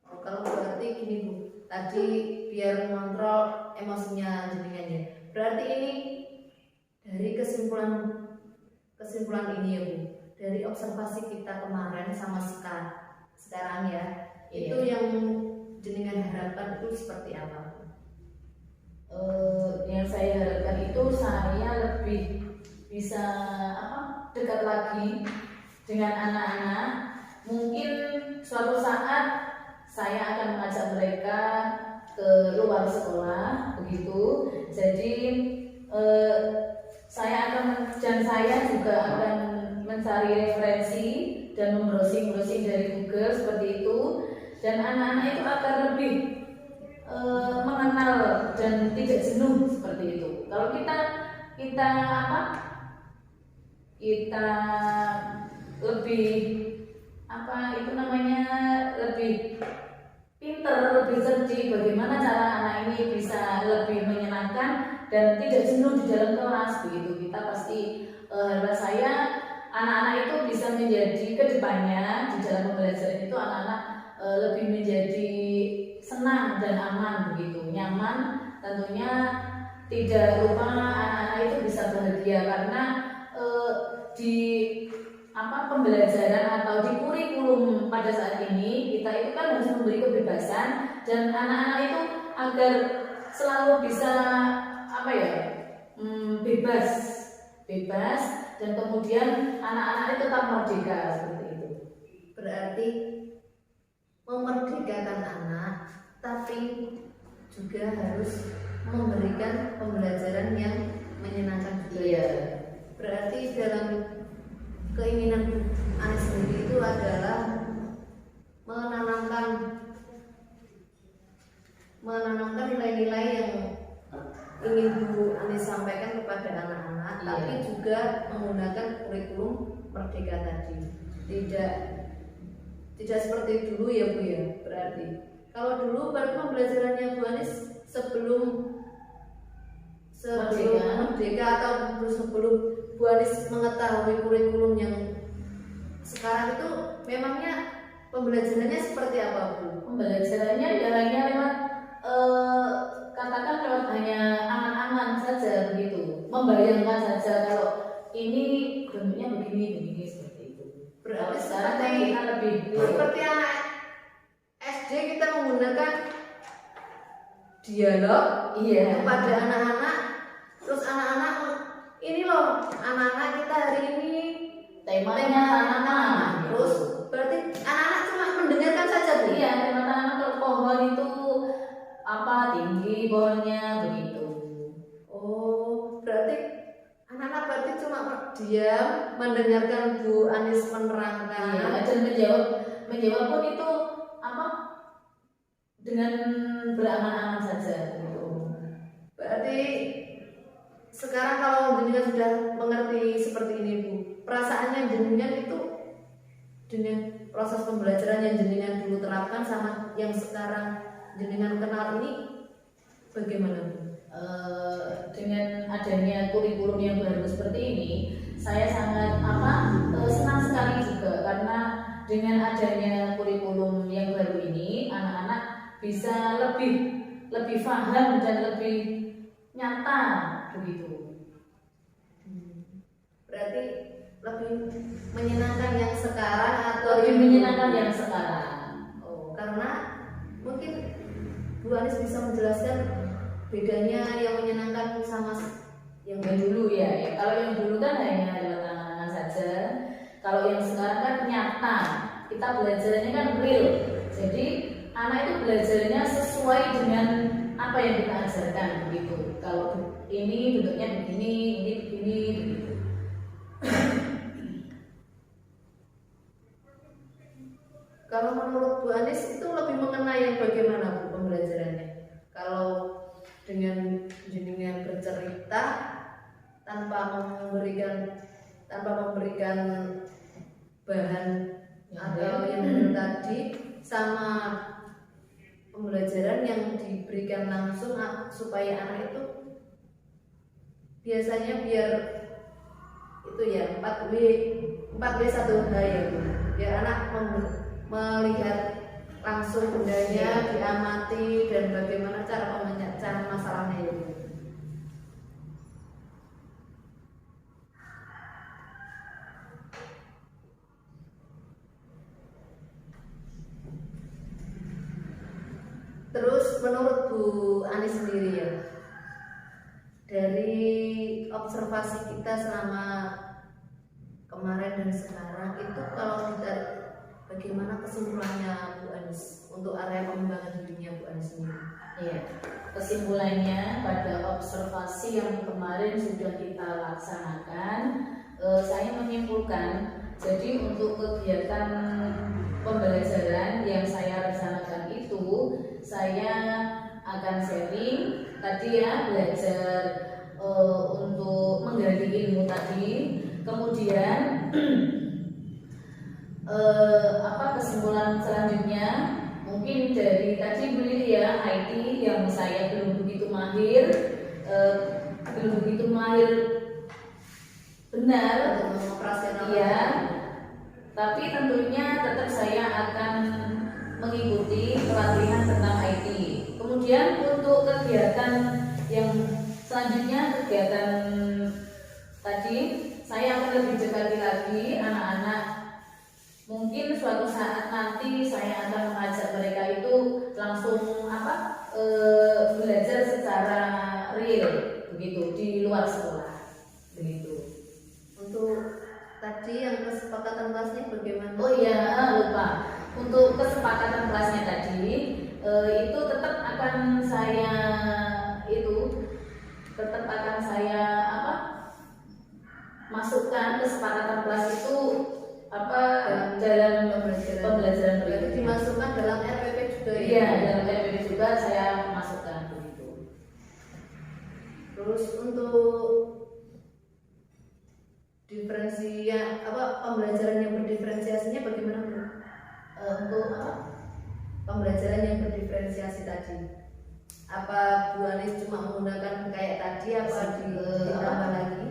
Oh, kalau berarti gini Bu, tadi biar mengontrol emosinya jenengan ya. Berarti ini dari kesimpulan ini ya Bu, dari observasi kita kemarin sama sekarang ya, itu yang jenengan harapkan itu seperti apa? Yang saya harapkan itu saya lebih bisa dekat lagi dengan anak-anak. Mungkin suatu saat saya akan mengajak mereka ke luar sekolah begitu. Jadi saya juga akan mencari referensi dan membrowsing dari Google seperti itu, dan anak-anak itu akan lebih mengenal dan tidak jenuh seperti itu. Kalau kita lebih lebih pinter, lebih cerdik bagaimana cara anak ini bisa lebih menyenangkan dan tidak jenuh di dalam kelas begitu. Kita pasti harapan saya anak-anak itu bisa menjadi kedepannya di dalam pembelajaran itu anak-anak lebih menjadi senang dan aman begitu, nyaman. Tentunya tidak lupa anak-anak itu bisa bahagia karena di pembelajaran atau di kurikulum pada saat ini kita itu kan harus memberi kebebasan, dan anak-anak itu agar selalu bisa bebas, dan kemudian anak-anak itu tetap merdeka seperti itu. Berarti memerdekakan anak, tapi juga harus memberikan pembelajaran yang menyenangkan juga. Iya. Berarti dalam keinginan Anis sendiri itu adalah menanamkan nilai-nilai yang ingin Bu Anis sampaikan kepada anak-anak, tapi juga menggunakan kurikulum Merdeka tadi. Tidak seperti dulu ya Bu ya. Berarti kalau dulu pada pembelajarannya Bu Anis sebelum merdeka atau sebelum Bu Anis mengetahui kurikulum yang sekarang itu memangnya pembelajarannya seperti apa, Bu? Pembelajarannya ya hanya lewat katakan lewat hanya angan-angan saja begitu, membayangkan saja kalau ini bentuknya begini seperti itu. Kalau Berarti sekarang kan seperti kita lebih seperti anak SD kita menggunakan dialog iya kepada anak-anak, terus anak-anak ini loh anak-anak kita hari ini temanya tanaman. terus berarti anak-anak cuma mendengarkan saja, Bu? Iya, tema tanaman kalau pohon itu apa tinggi pohonnya begitu. Oh, berarti anak-anak berarti cuma diam mendengarkan Bu Anis menerangkan. Iya, dan menjawab pun itu apa dengan berangan-angan saja gitu. Berarti sekarang kalau jenengan sudah mengerti seperti ini, Bu, perasaannya jenengan itu dengan proses pembelajaran yang jenengan dulu terapkan sama yang sekarang jenengan kenal ini bagaimana, Bu? Dengan adanya kurikulum yang baru seperti ini, saya sangat senang sekali juga karena dengan adanya kurikulum yang baru ini, anak-anak bisa lebih paham dan lebih nyata begitu. Berarti lebih menyenangkan yang sekarang atau Lebih yang menyenangkan dulu? yang sekarang. Oh, karena mungkin Bu Anis bisa menjelaskan bedanya yang menyenangkan sama yang Yang dulu ya. Kalau yang dulu kan hanya lewat tangan saja. Kalau yang sekarang kan nyata. Kita belajarnya kan real. Jadi anak itu belajarnya sesuai dengan apa yang kita ajarkan begitu. Kalau ini bentuknya begini, ini begini begitu. Kalau menurut Bu Anis itu lebih mengenai yang bagaimana, Bu, pembelajarannya? Kalau dengan jenengan bercerita tanpa memberikan bahan atau yang benar tadi, sama pembelajaran yang diberikan langsung supaya anak itu biasanya biar itu ya 4W 1H ya, Bu. Biar anak melihat langsung bendanya, diamati dan bagaimana cara memecahkan masalahnya ya, Bu. Terus menurut Bu Anis sendiri ya, dari observasi kita selama kemarin dan sekarang itu kalau ditarik bagaimana kesimpulannya Bu Anis untuk area pengembangan dirinya Bu Anis sendiri? Iya. Kesimpulannya pada observasi yang kemarin sudah kita laksanakan, saya menyimpulkan jadi untuk kegiatan pembelajaran yang saya rencanakan itu saya akan sharing tadi ya, belajar untuk menggali ilmu tadi, kemudian kesimpulan selanjutnya mungkin dari tadi beli ya IT yang saya belum begitu mahir benar Untuk mengoperasionalkan iya, tapi tentunya tetap saya akan mengikuti pelatihan tentang IT. Kemudian untuk kegiatan yang selanjutnya, kegiatan tadi saya akan lebih dekati lagi anak-anak. Mungkin suatu saat nanti saya akan mengajak mereka itu langsung belajar secara real begitu di luar sekolah begitu. Untuk tadi yang kesepakatan kelasnya bagaimana? Oh iya, lupa. Untuk kesepakatan kelasnya tadi itu tetap akan saya masukkan kesepakatan kelas itu dalam pembelajaran Berarti berikutnya. dimasukkan dalam RPP juga ya? Iya, dalam RPP juga saya masukkan begitu. Terus untuk pembelajaran yang berdiferensiasinya bagaimana, Bu? Untuk Pembelajaran yang berdiferensiasi tadi, apa Bu Anis cuma menggunakan kayak tadi apa ditambah lagi?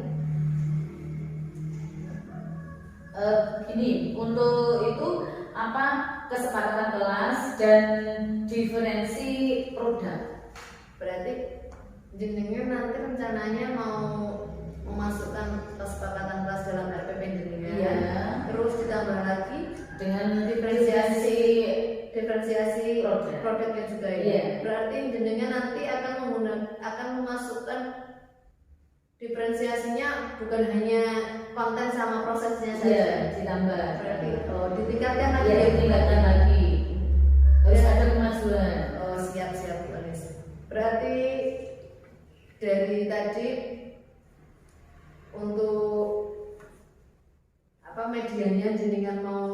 Gini, untuk itu apa kesepakatan kelas dan diferensi produk. Berarti jenengan nanti rencananya mau memasukkan kesepakatan kelas dalam RPP jenengan. Iya. Terus ditambah lagi Dengan diferensiasi Produk. produknya juga ya. Iya. Berarti jenengan nanti akan memasukkan diferensiasinya bukan hanya konten sama prosesnya saja. Iya, ditambah. Berarti ditingkatkan lagi. Iya, ditingkatkan lagi. Harus ada kemajuan. Oh, siap Banis. Berarti dari tadi untuk apa medianya jenengan mau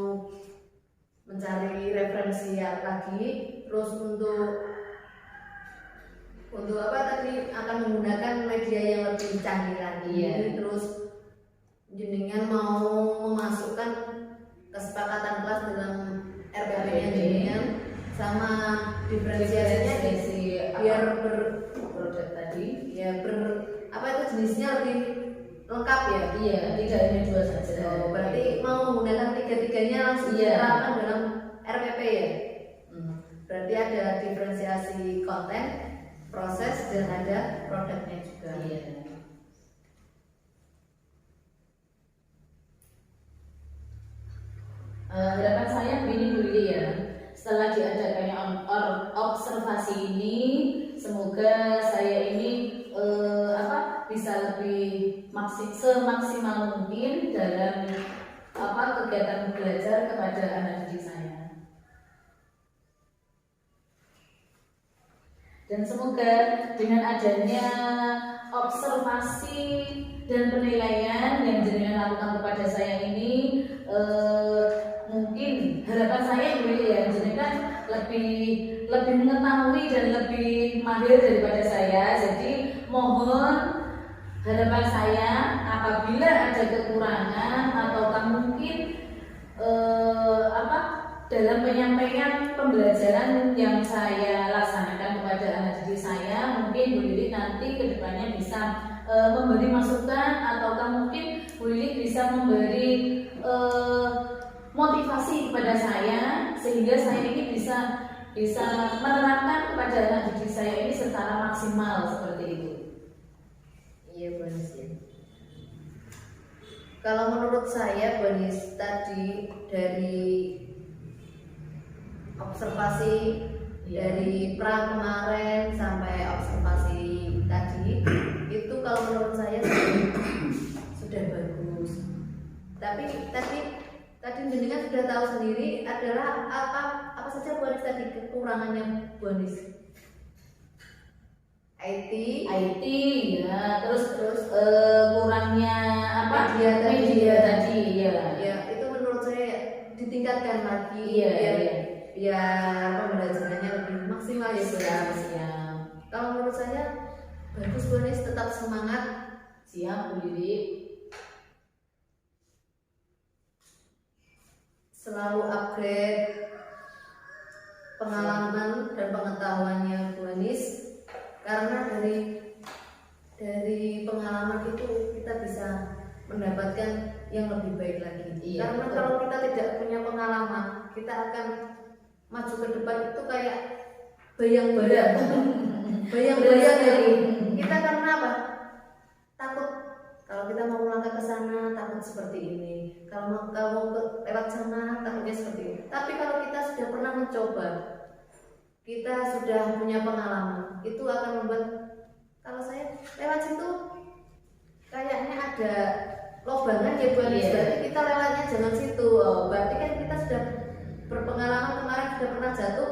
mencari referensi lagi, terus untuk apa tadi akan menggunakan media yang lebih canggih lagi. Iya. Terus jenengan mau memasukkan kesepakatan kelas dalam RPP-nya jenengan sama diferensiasinya biar produk tadi. ya apa itu jenisnya lebih lengkap ya. Iya, tidak hanya dua saja. Oh, berarti mau menggunakan tiga-tiganya langsung Iya. diterapkan dalam RPP ya. Hmm. Berarti ada diferensiasi konten, proses, dan ada produknya juga. Iya. Harapan saya begini Bu Lili ya. Setelah diadakannya observasi ini, semoga saya ini bisa lebih semaksimal mungkin dalam kegiatan belajar kepada anak didik saya. Dan semoga dengan adanya observasi dan penilaian yang jenengan lakukan kepada saya ini, mungkin harapan saya ya jenengan lebih mengetahui dan lebih mahir daripada saya. Jadi mohon harapan saya apabila ada kekurangan ataukah mungkin dalam penyampaian pembelajaran yang saya laksanakan kepada anak didik saya, mungkin Bu Lili nanti kedepannya bisa memberi masukan ataukah mungkin Bu Lili bisa memberi motivasi kepada saya sehingga saya ini bisa menerapkan kepada anak didik saya ini secara maksimal seperti itu. Iya Banis ya. Kalau menurut saya Banis tadi dari observasi dari pra kemarin sampai observasi tadi itu kalau menurut saya sudah bagus. Tapi tadi jenengan sudah tahu sendiri adalah apa saja Banis tadi kekurangannya Banis. IT ya, terus kurangnya media tadi ya. Ya, itu menurut saya ditingkatkan lagi biar pembelajarannya lebih maksimal ya Banis. Kalau menurut saya bagus Banis, tetap semangat. Siap Bu Lili. Selalu upgrade pengalaman dan pengetahuannya Banis. Karena dari pengalaman itu kita bisa mendapatkan yang lebih baik lagi. Iya, Karena betul. kalau kita tidak punya pengalaman, kita akan maju ke depan itu kayak bayang-bayang. Bayang-bayang dari kita karena apa? Takut. Kalau kita mau melangkah ke sana takut seperti ini. Kalau lewat sana takutnya seperti ini. Tapi kalau kita sudah pernah mencoba, kita sudah punya pengalaman, itu akan membuat kalau saya lewat situ kayaknya ada lobangan ya buat berarti kita lewatnya jangan situ. Berarti kan kita sudah berpengalaman kemarin sudah pernah jatuh,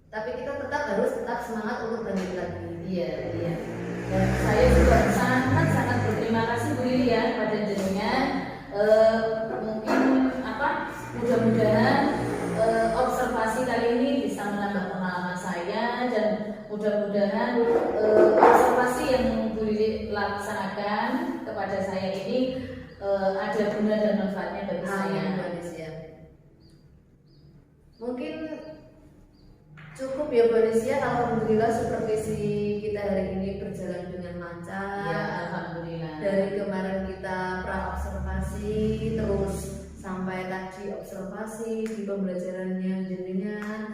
tapi kita harus tetap semangat untuk bangkit lagi. Iya. Dan saya juga sangat berterima kasih Bu Lili ya pada jenengan. Mungkin mudah-mudahan observasi kali ini bisa menambah pengalaman saya dan mudah-mudahan observasi yang Bu Lili laksanakan kepada saya ini ada guna dan manfaatnya bagi saya. Mungkin cukup ya Banis ya. Alhamdulillah supervisi kita hari ini berjalan dengan lancar. Ya, alhamdulillah. Dari kemarin kita pra observasi, terus observasi di pembelajarannya jenengan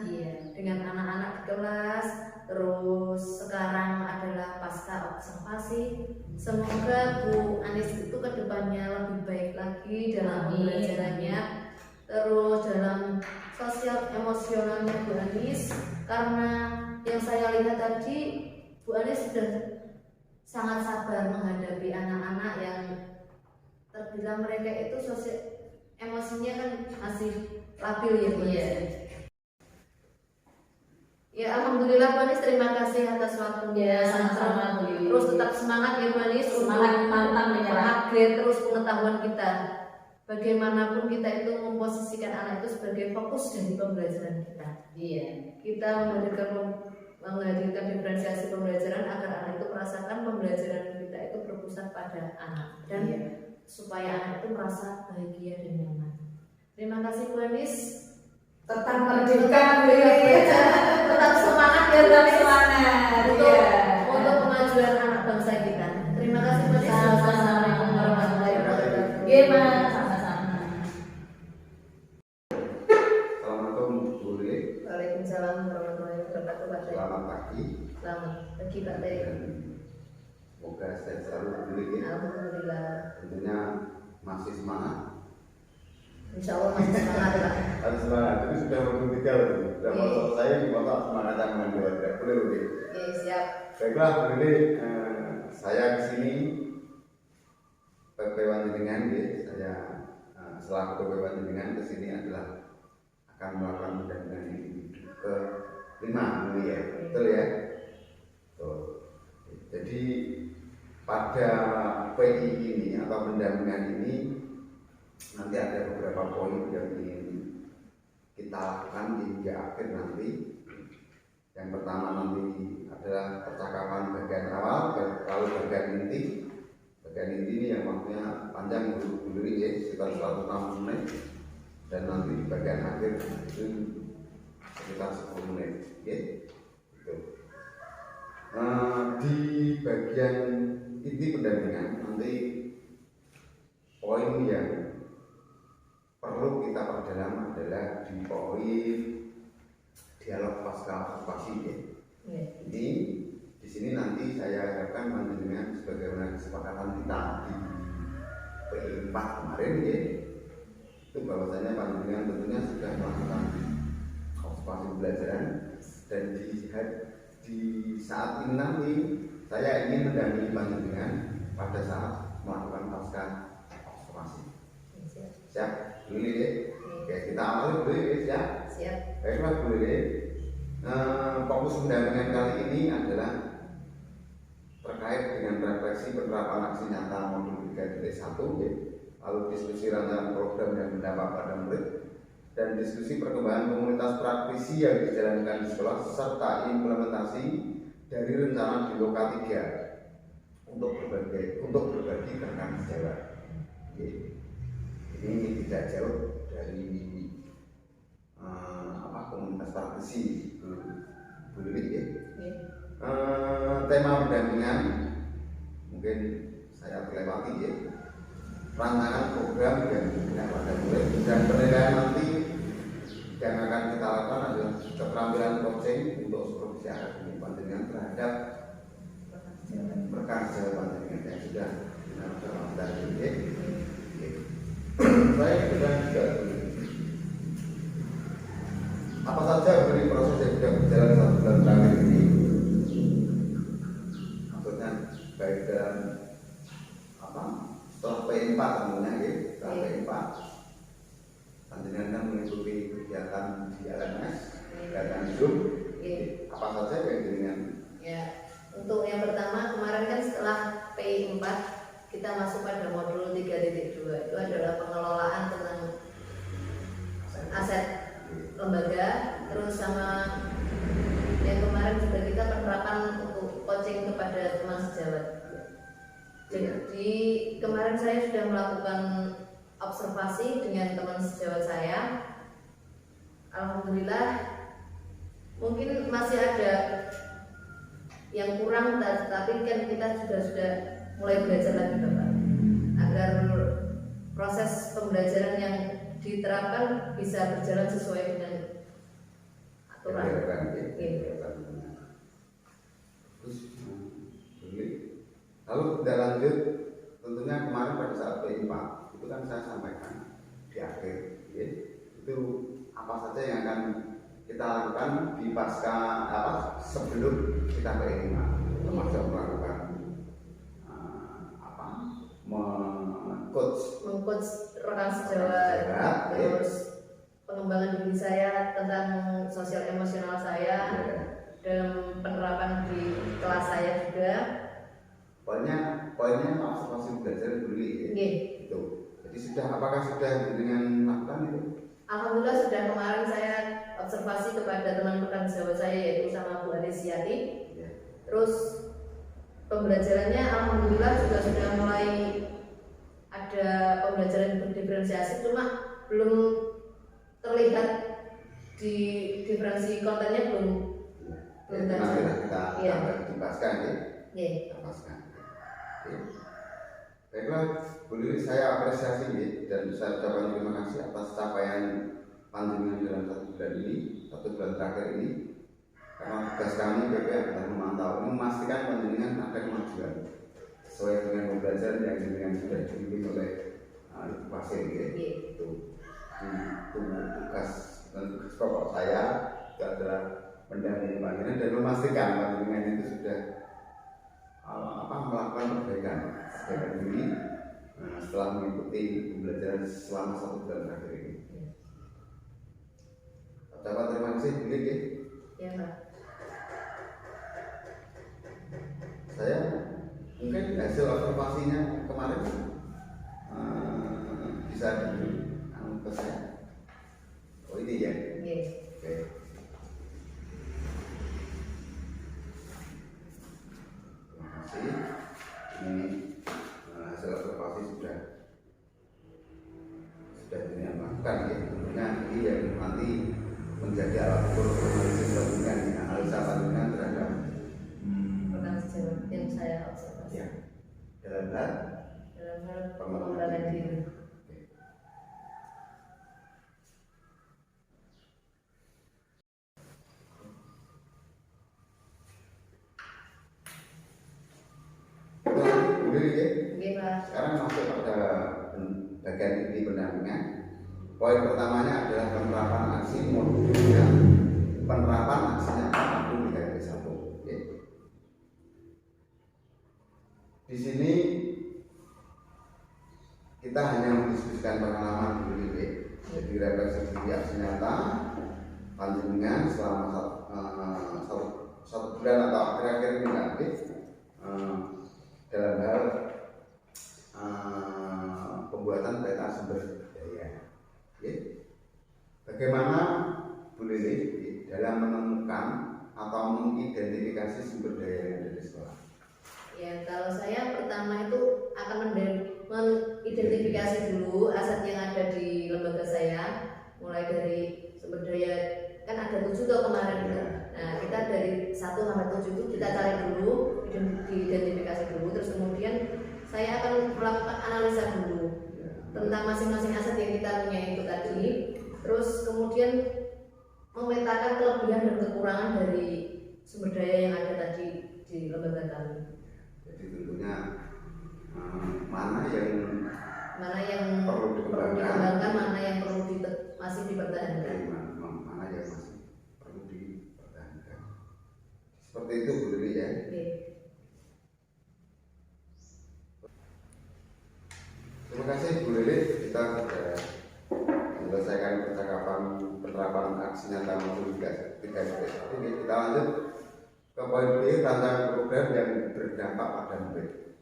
dengan anak-anak di kelas, terus sekarang adalah pasca observasi. Semoga Bu Anis itu kedepannya lebih baik lagi dalam pembelajarannya, terus dalam sosial emosionalnya Bu Anis, karena yang saya lihat tadi Bu Anis sudah sangat sabar menghadapi anak-anak yang terbilang mereka itu sosial emosinya kan masih labil ya Bu Anis. Ya alhamdulillah Bu Anis, terima kasih atas waktunya. Sama-sama Bu. Terus tetap semangat ya Bu Anis, Semangat, pantang menyerah. upgrade terus pengetahuan kita. Bagaimanapun kita itu memposisikan anak itu sebagai fokus dari pembelajaran kita. Kita menghadirkan diferensiasi pembelajaran agar anak itu merasakan pembelajaran kita itu berpusat pada anak dan supaya anak itu merasa bahagia dan nyaman. Terima kasih Bu Anis. Tetap merdeka, Tetap semangat ya Bu tetap Anis. semangat. Untuk kemajuan anak bangsa kita. Terima kasih Bu Anis. Assalamualaikum warahmatullahi wabarakatuh. Iya Mas, sama-sama. Assalamualaikum Bu Lili. Waalaikumsalam warahmatullahi wabarakatuh Pak Teh. Selamat pagi. Selamat pagi Pak Teh. Dan semoga sehat selalu Bu Lili. Alhamdulillah. Tentunya masih semangat. Insya Allah masih semangat Pak. Harus semangat. Ini sudah waktu 3 loh. Sudah Iya. motor saya di motor semangat yang mendua. Tidak boleh Bu Lili. Oke, siap. Baiklah Bu Lili, saya di sini PP Wanjenengan, saya selaku PP Wanjenengan ke sini adalah akan melakukan pendampingan individu ke-5 Bu Lili ya. Betul ya? Betul. Jadi pada PI ini atau pendampingan ini nanti ada beberapa poin yang ingin kita lakukan hingga akhir nanti. Yang pertama nanti adalah percakapan bagian awal, lalu bagian inti. Bagian inti ini yang waktunya panjang dulu ya, sekitar 160 menit, dan nanti di bagian akhir itu sekitar 10 menit. Oke? Gitu. Di bagian inti pendampingan nanti poin yang perlu kita perdalam adalah di poin dialog pasca observasi ya. Ini di sini nanti saya harapkan panjenengan sebagaimana kesepakatan kita di PI 4 kemarin ya, itu bahwasanya panjenengan tentunya sudah melakukan observasi pembelajaran, dan di saat ini nanti saya ingin mendampingi panjenengan pada saat melakukan pasca observasi. Siap? Dulu ya. Oke, kita awali dulu ya, siap? Siap. Baiklah Bu Lili, fokus pendampingan kali ini adalah terkait dengan refleksi penerapan aksi nyata modul 3.1 ya, lalu diskusi rancangan program dan pendapat pada murid, dan diskusi perkembangan komunitas praktisi yang dijalankan di sekolah serta implementasi dari rencana di Loka 3 untuk berbagi rekan sejawat. Ini tidak jauh dari komunitas praktisi Bu Lili ya. Tema pendampingan mungkin saya terlewati ya, rancangan program dan pendapat pada murid, dan penilaian nanti yang akan kita lakukan adalah keterampilan coaching untuk supervisi akademik panjenengan terhadap rekan sejawat panjenengan yang sudah benar-benar tadi ya. Saya juga apa saja dari proses yang sudah berjalan 1 bulan terakhir ini, maksudnya baik dalam setelah P4 tentunya ya, setelah P4 panjenengan kan mengikuti kegiatan di LMS, kegiatan Zoom, apa saja yang dengan Ya, untuk yang pertama kemarin kan setelah P4 kita masuk pada modul 3.2, itu adalah pengelolaan tentang aset lembaga, terus sama yang kemarin juga kita penerapan untuk coaching kepada teman sejawat. Jadi kemarin saya sudah melakukan observasi dengan teman sejawat saya. Alhamdulillah, mungkin masih ada yang kurang, tapi kan kita sudah mulai belajar lagi Bapak, agar proses pembelajaran yang diterapkan bisa berjalan sesuai dengan aturan. Terus lalu tidak lanjut, tentunya kemarin pada saat PI 4 itu kan saya sampaikan di akhir, ya, itu apa saja yang akan kita lakukan di pasca sebelum kita PI 5, termasuk melakukan mengcoach rekan sejawat, terus pengembangan diri saya tentang sosial emosional saya dan penerapan di kelas saya juga. Poinnya observasi belajar dulu ya. Itu. Jadi apakah sudah dengan melakukan itu? Alhamdulillah sudah. Kemarin saya observasi kepada teman rekan sejawat saya yaitu sama Bu Arisiati. Terus pembelajarannya alhamdulillah juga sudah mulai ada pembelajaran berdiferensiasi, cuma belum terlihat di diferensi kontennya belum nanti kita dibahaskan ya. Dibahaskan. Baiklah, Bu Lili, saya apresiasi ya, dan saya ucapkan terima kasih atas capaian panjenengan dalam 1 bulan ini, 1 bulan terakhir ini. Karena tugas kami BPR adalah memantau, memastikan panjenengan ada kemajuan sesuai dengan pembelajaran yang dengan sudah dibimbing oleh Ibu Pasir ya. Itu tugas pokok saya itu adalah mendampingi panjenengan dan memastikan panjenengan itu sudah melakukan perbaikan diri setelah mengikuti pembelajaran selama 1 bulan terakhir ini. Ucapan terima kasih Bu Lili. Ya, Pak. Saya mungkin hasil observasinya kemarin bisa ke saya. Oh ini ya. Oke. Terima kasih. Ini hasil observasi sudah dilakukan ya. Tentunya ini yang nanti menjadi alat ukur analisis gabungan analisa pandangan terhadap rekan sejawat yang saya observasi. ya, dalam hal pengembangan diri. Sekarang masuk pada bagian inti pendampingan. Poin pertamanya adalah penerapan aksi modul yang penerapan aksinya modul 3.1. Di sini kita hanya mendiskusikan pengalaman dulu ya. Jadi refleksi diri aksi nyata panjenengan selama satu bulan atau akhir-akhir ini nanti dalam hal pembuatan peta sumber daya. Bagaimana Bu Lili dalam menemukan atau mengidentifikasi sumber daya yang ada di sekolah? Ya, kalau saya pertama itu akan mengidentifikasi dulu aset yang ada di lembaga saya, mulai dari sumber daya, kan ada 7 tuh kemarin itu. Nah, kita dari 1 sampai 7 itu kita cari dulu, diidentifikasi dulu, terus kemudian saya akan melakukan analisa dulu tentang masing-masing aset yang kita punya itu tadi, terus kemudian memetakan kelebihan dan kekurangan dari sumber daya yang ada tadi di lembaga kami. Jadi tentunya mana yang perlu dikembangkan, mana yang perlu masih dipertahankan. Mana yang masih perlu dipertahankan. Seperti itu Bu Lili ya. Terima kasih Bu Lili, kita sudah menyelesaikan percakapan penerapan aksi nyata modul 3.1. Kita lanjut ke poin B, rancangan program yang berdampak pada murid.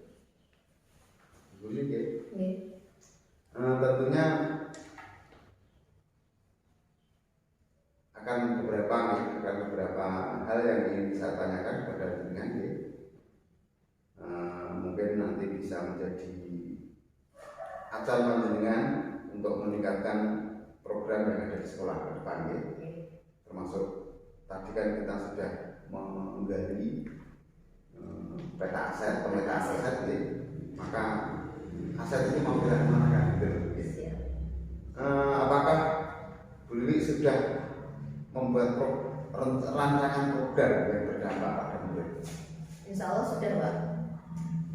Bu Lili, tentunya akan beberapa hal yang ingin saya tanyakan kepada dengan mungkin nanti bisa menjadi acara panjenengan untuk meningkatkan program yang ada di sekolah ke depan termasuk tadi kan kita sudah menggali pemetaan aset maka aset itu mau kita kemana kan gitu. Apakah sudah membuat rancangan program yang berdampak pada murid? Insya Allah sudah Pak.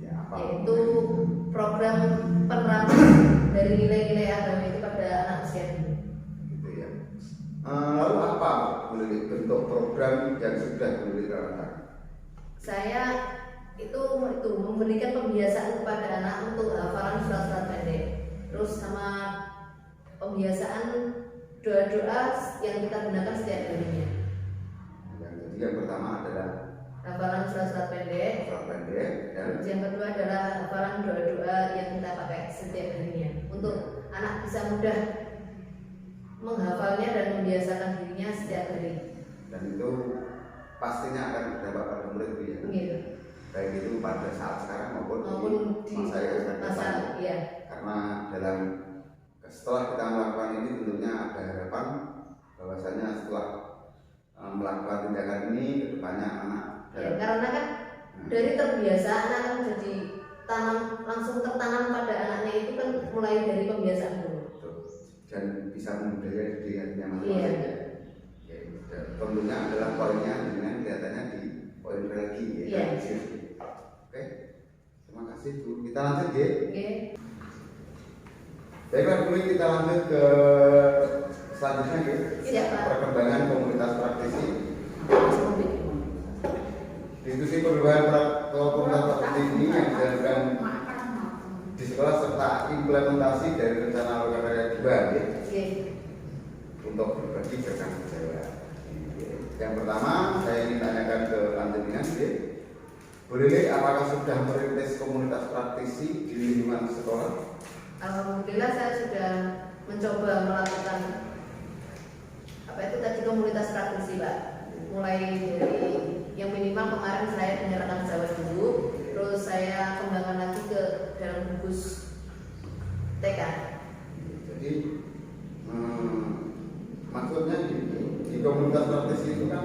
Ya, apa? Yaitu program penerapan dari nilai-nilai agama itu pada anak usia dini. Gitu ya. Lalu apa boleh bentuk program yang sudah boleh dilakukan? Saya itu memberikan pembiasaan kepada anak untuk hafalan surat-surat pendek, terus sama pembiasaan doa-doa yang kita gunakan setiap harinya. Jadi yang pertama adalah Hafalan surat-surat pendek. surat pendek dan Yang kedua adalah hafalan doa-doa yang kita pakai setiap harinya untuk anak bisa mudah menghafalnya dan membiasakan dirinya setiap hari. dan itu pastinya akan berdampak pada murid ya. Gitu. Baik itu pada saat sekarang maupun Maupun di masa yang akan datang. masa ya. Karena setelah kita melakukan ini tentunya ada harapan bahwasanya setelah melakukan tindakan ini kedepannya anak Ya, karena kan dari terbiasa anak kan jadi langsung tertanam pada anaknya itu kan mulai dari pembiasaan dulu. dan bisa membudaya diri hatinya Iya. masing-masing ya. Ya, dan tentunya adalah poinnya dengan kelihatannya di poin religi ya. Iya. Oke, terima kasih Bu. Kita lanjut ya. Oke. Baiklah Bu, kita lanjut ke selanjutnya ya. Siap, Pak. Perkembangan komunitas praktisi. Diskusi perubahan komunitas praktisi ini yang dilakukan di sekolah serta implementasi dari rencana Lokakarya 2 ya, Oke. untuk berbagi bertanggung jawab. Yang pertama saya ingin tanyakan ke panjenengan ya. Boleh apakah sudah merintis komunitas praktisi di lingkungan sekolah? Alhamdulillah saya sudah mencoba melakukan komunitas praktisi Pak. Mulai dari yang minimal kemarin saya menyerahkan Jawa dulu, terus saya kembangkan lagi ke dalam gugus TK. Jadi maksudnya di komunitas praktisi itu kan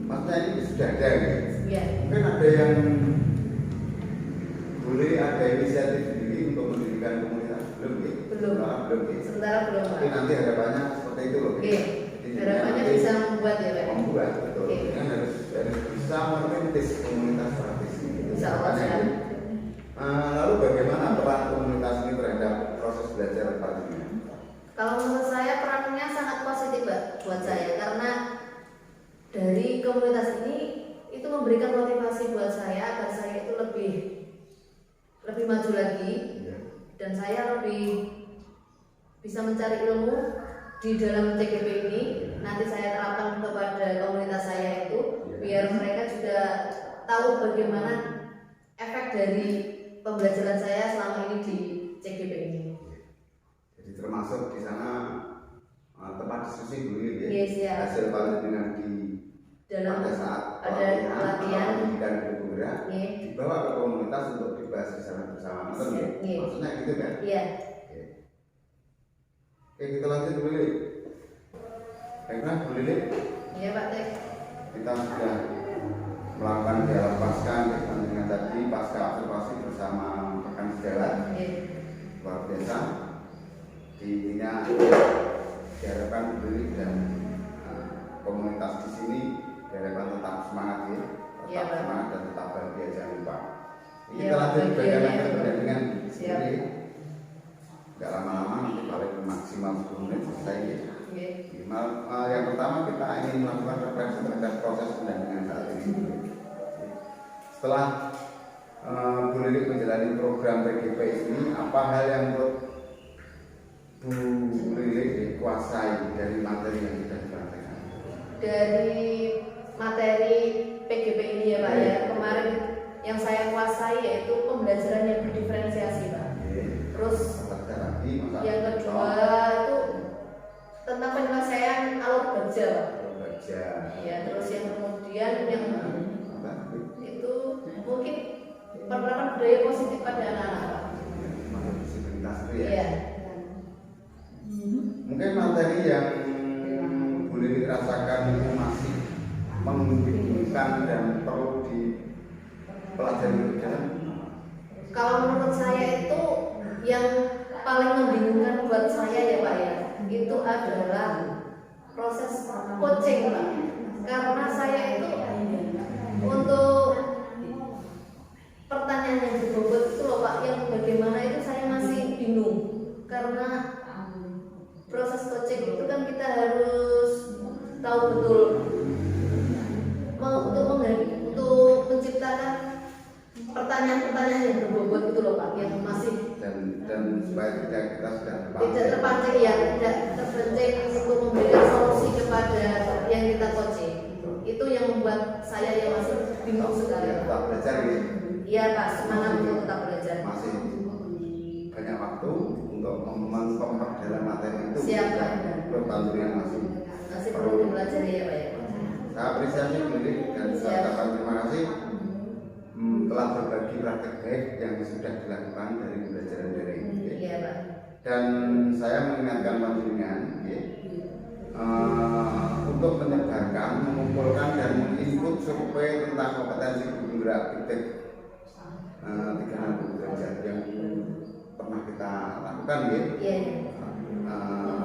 maksudnya ini sudah ada ya. Iya. Mungkin ada yang boleh ada inisiatif sendiri untuk mendirikan komunitas belum ya? Belum. Belum ya? Sementara belum Pak. Tapi nanti harapannya seperti itu loh. Oke. Harapannya bisa membuat ya Pak. Membuat betul. Oke. Kan harus bisa merintis komunitas praktisi. Insya Allah, Harapannya siap. gitu. Lalu bagaimana peran komunitas ini terhadap proses belajar Panjenengan? Kalau menurut saya perannya sangat positif Mbak buat saya, karena dari komunitas ini itu memberikan motivasi buat saya agar saya itu lebih maju lagi Ya. dan saya lebih bisa mencari ilmu di dalam TGP ini. Nanti saya terapkan kepada komunitas saya itu biar mereka juga tahu bagaimana efek dari pembelajaran saya selama ini di CGP ini. Jadi termasuk di sana tempat diskusi dulu ya. Yes, ya. Hasil Panjenengan di Dalam pada saat ada pelatihan. pendidikan guru gerak Iya. dibawa ke komunitas untuk dibahas bersama. Betul ya? Iya. Maksudnya gitu kan? Iya. Oke, kita lanjut dulu. Li. Baiklah, Bu Lili, Iya Pak Tek. kita sudah melakukan dialog pasca dengan tadi pasca observasi bersama rekan sejalan Iya. luar biasa. Intinya diharapkan Bu Lili dan komunitas di sini diharapkan tetap semangat ya, tetap Iya, Pak. semangat dan tetap bahagia, jangan lupa. Ini Iya, kita lanjut Pak, bagian bahagianya. dengan Siap. nggak lama-lama nanti paling maksimal 10 menit selesai ya. Iya. Minimal yang pertama kita ingin melakukan refleksi terhadap proses pendampingan saat ini. Setelah Bu Lili menjalani program PGP ini, apa hal yang menurut Bu Lili dikuasai dari materi yang sudah disampaikan? Dari materi PGP ini ya Pak ya, kemarin yang saya kuasai yaitu pembelajaran yang berdiferensiasi Pak. Terus Ada lagi masalah yang kedua itu tentang penyelesaian alur baja Pak. baca. Ya, terus yang kemudian yang itu mungkin penerapan budaya positif pada anak-anak Pak. Masuk disabilitas itu ya. Iya. Mungkin materi yang boleh dirasakan itu masih membingungkan dan perlu dipelajari lebih dalam. Kalau menurut saya itu yang paling membingungkan buat saya ya Pak ya, itu adalah proses coaching Pak. Karena saya itu untuk pertanyaan yang berbobot itu loh Pak, yang bagaimana itu saya masih bingung. Karena proses coaching itu kan kita harus tahu betul untuk menciptakan pertanyaan-pertanyaan yang berbobot itu loh Pak, yang masih dan supaya kita sudah tidak terpancing ya, tidak terpancing untuk memberikan solusi kepada yang kita coaching. Itu yang membuat saya yang masih bingung sekali. tetap belajar ya. Iya Pak, semangat untuk tetap belajar. Masih banyak waktu untuk memperdalam materi itu. Siap, Pak. Perbantuan Masih perlu dipelajari ya Pak ya. Saya apresiasi diri dan saya ucapkan terima kasih telah berbagi praktek baik yang sudah dilakukan dari pembelajaran daring. Iya Pak. Dan saya mengingatkan panjenengan untuk menyebarkan, mengumpulkan dan menginput survei tentang kompetensi penggerak kritik 360 derajat yang pernah kita lakukan ya. Iya.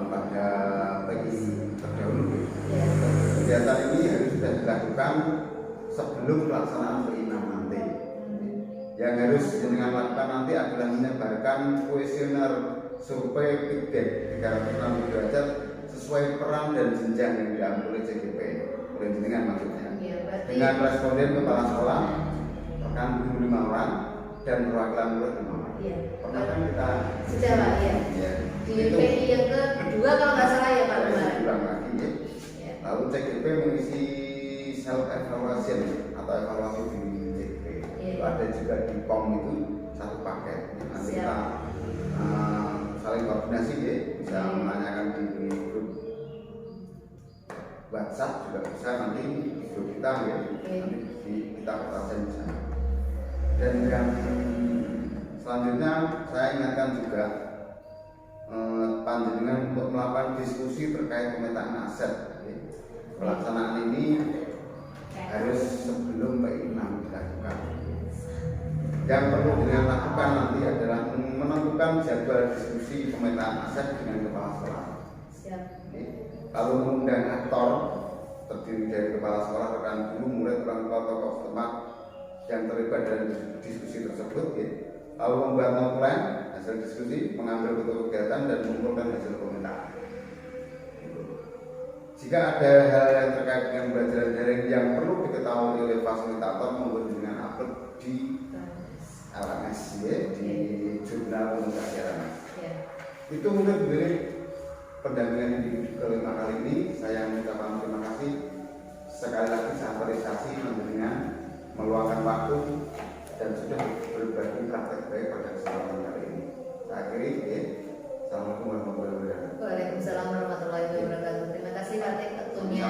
Pada pagi terdahulu. Iya. Kegiatan ini harus sudah dilakukan sebelum pelaksanaan P6 nanti. Yang harus dengan lakukan nanti adalah menyebarkan kuesioner survei feedback 360 derajat sesuai peran dan jenjang yang diambil oleh CGP, oleh jenengan maksudnya. Iya, berarti Dengan responden kepala sekolah, rekan guru 5 orang dan perwakilan murid 5 orang. Iya. Pernah kan kita Sudah Pak ya. ya, Di PI yang kedua kalau nggak salah ya Pak kemarin. ulang lagi ya. Ya. Lalu CGP mengisi self evaluation atau evaluasi di CGP. Iya. Itu ada juga di POM itu satu paket. Nanti Siap. kita saling koordinasi ya, bisa menanyakan di grup WhatsApp juga bisa, nanti di grup kita ya, nanti kita pertasan bisa. Dan yang selanjutnya saya ingatkan juga panjenengan untuk melakukan diskusi terkait pemetaan aset. Ya. Pelaksanaan ini harus sebelum P6 dilakukan. Yang perlu dengan lakukan nanti adalah menentukan jadwal diskusi pemetaan aset dengan kepala sekolah. Siap. Ya. Lalu mengundang aktor terdiri dari kepala sekolah, rekan guru, murid, orang tua, tokoh setempat yang terlibat dalam diskusi tersebut. Ya. Lalu membuat notulen hasil diskusi, mengambil foto kegiatan dan mengumpulkan hasil komentar. Jika ada hal yang terkait dengan pembelajaran daring yang perlu diketahui oleh fasilitator maupun dengan upload di LMS ya, di jurnal pembelajaran. Ya. Itu mungkin dari pendampingan yang kelima kali ini. Saya mengucapkan terima kasih sekali lagi, saya apresiasi dengan meluangkan waktu dan sudah berbagi praktek baik pada kesempatan kali ini. Saya akhiri ya. Assalamualaikum warahmatullahi wabarakatuh. Waalaikumsalam warahmatullahi wabarakatuh. Terima kasih Kartik waktunya.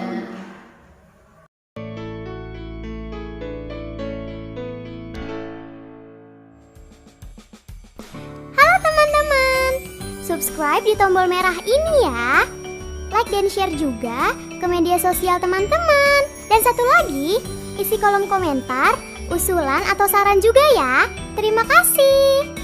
Halo teman-teman, subscribe di tombol merah ini ya. Like dan share juga ke media sosial teman-teman. Dan satu lagi, isi kolom komentar, usulan atau saran juga ya. Terima kasih.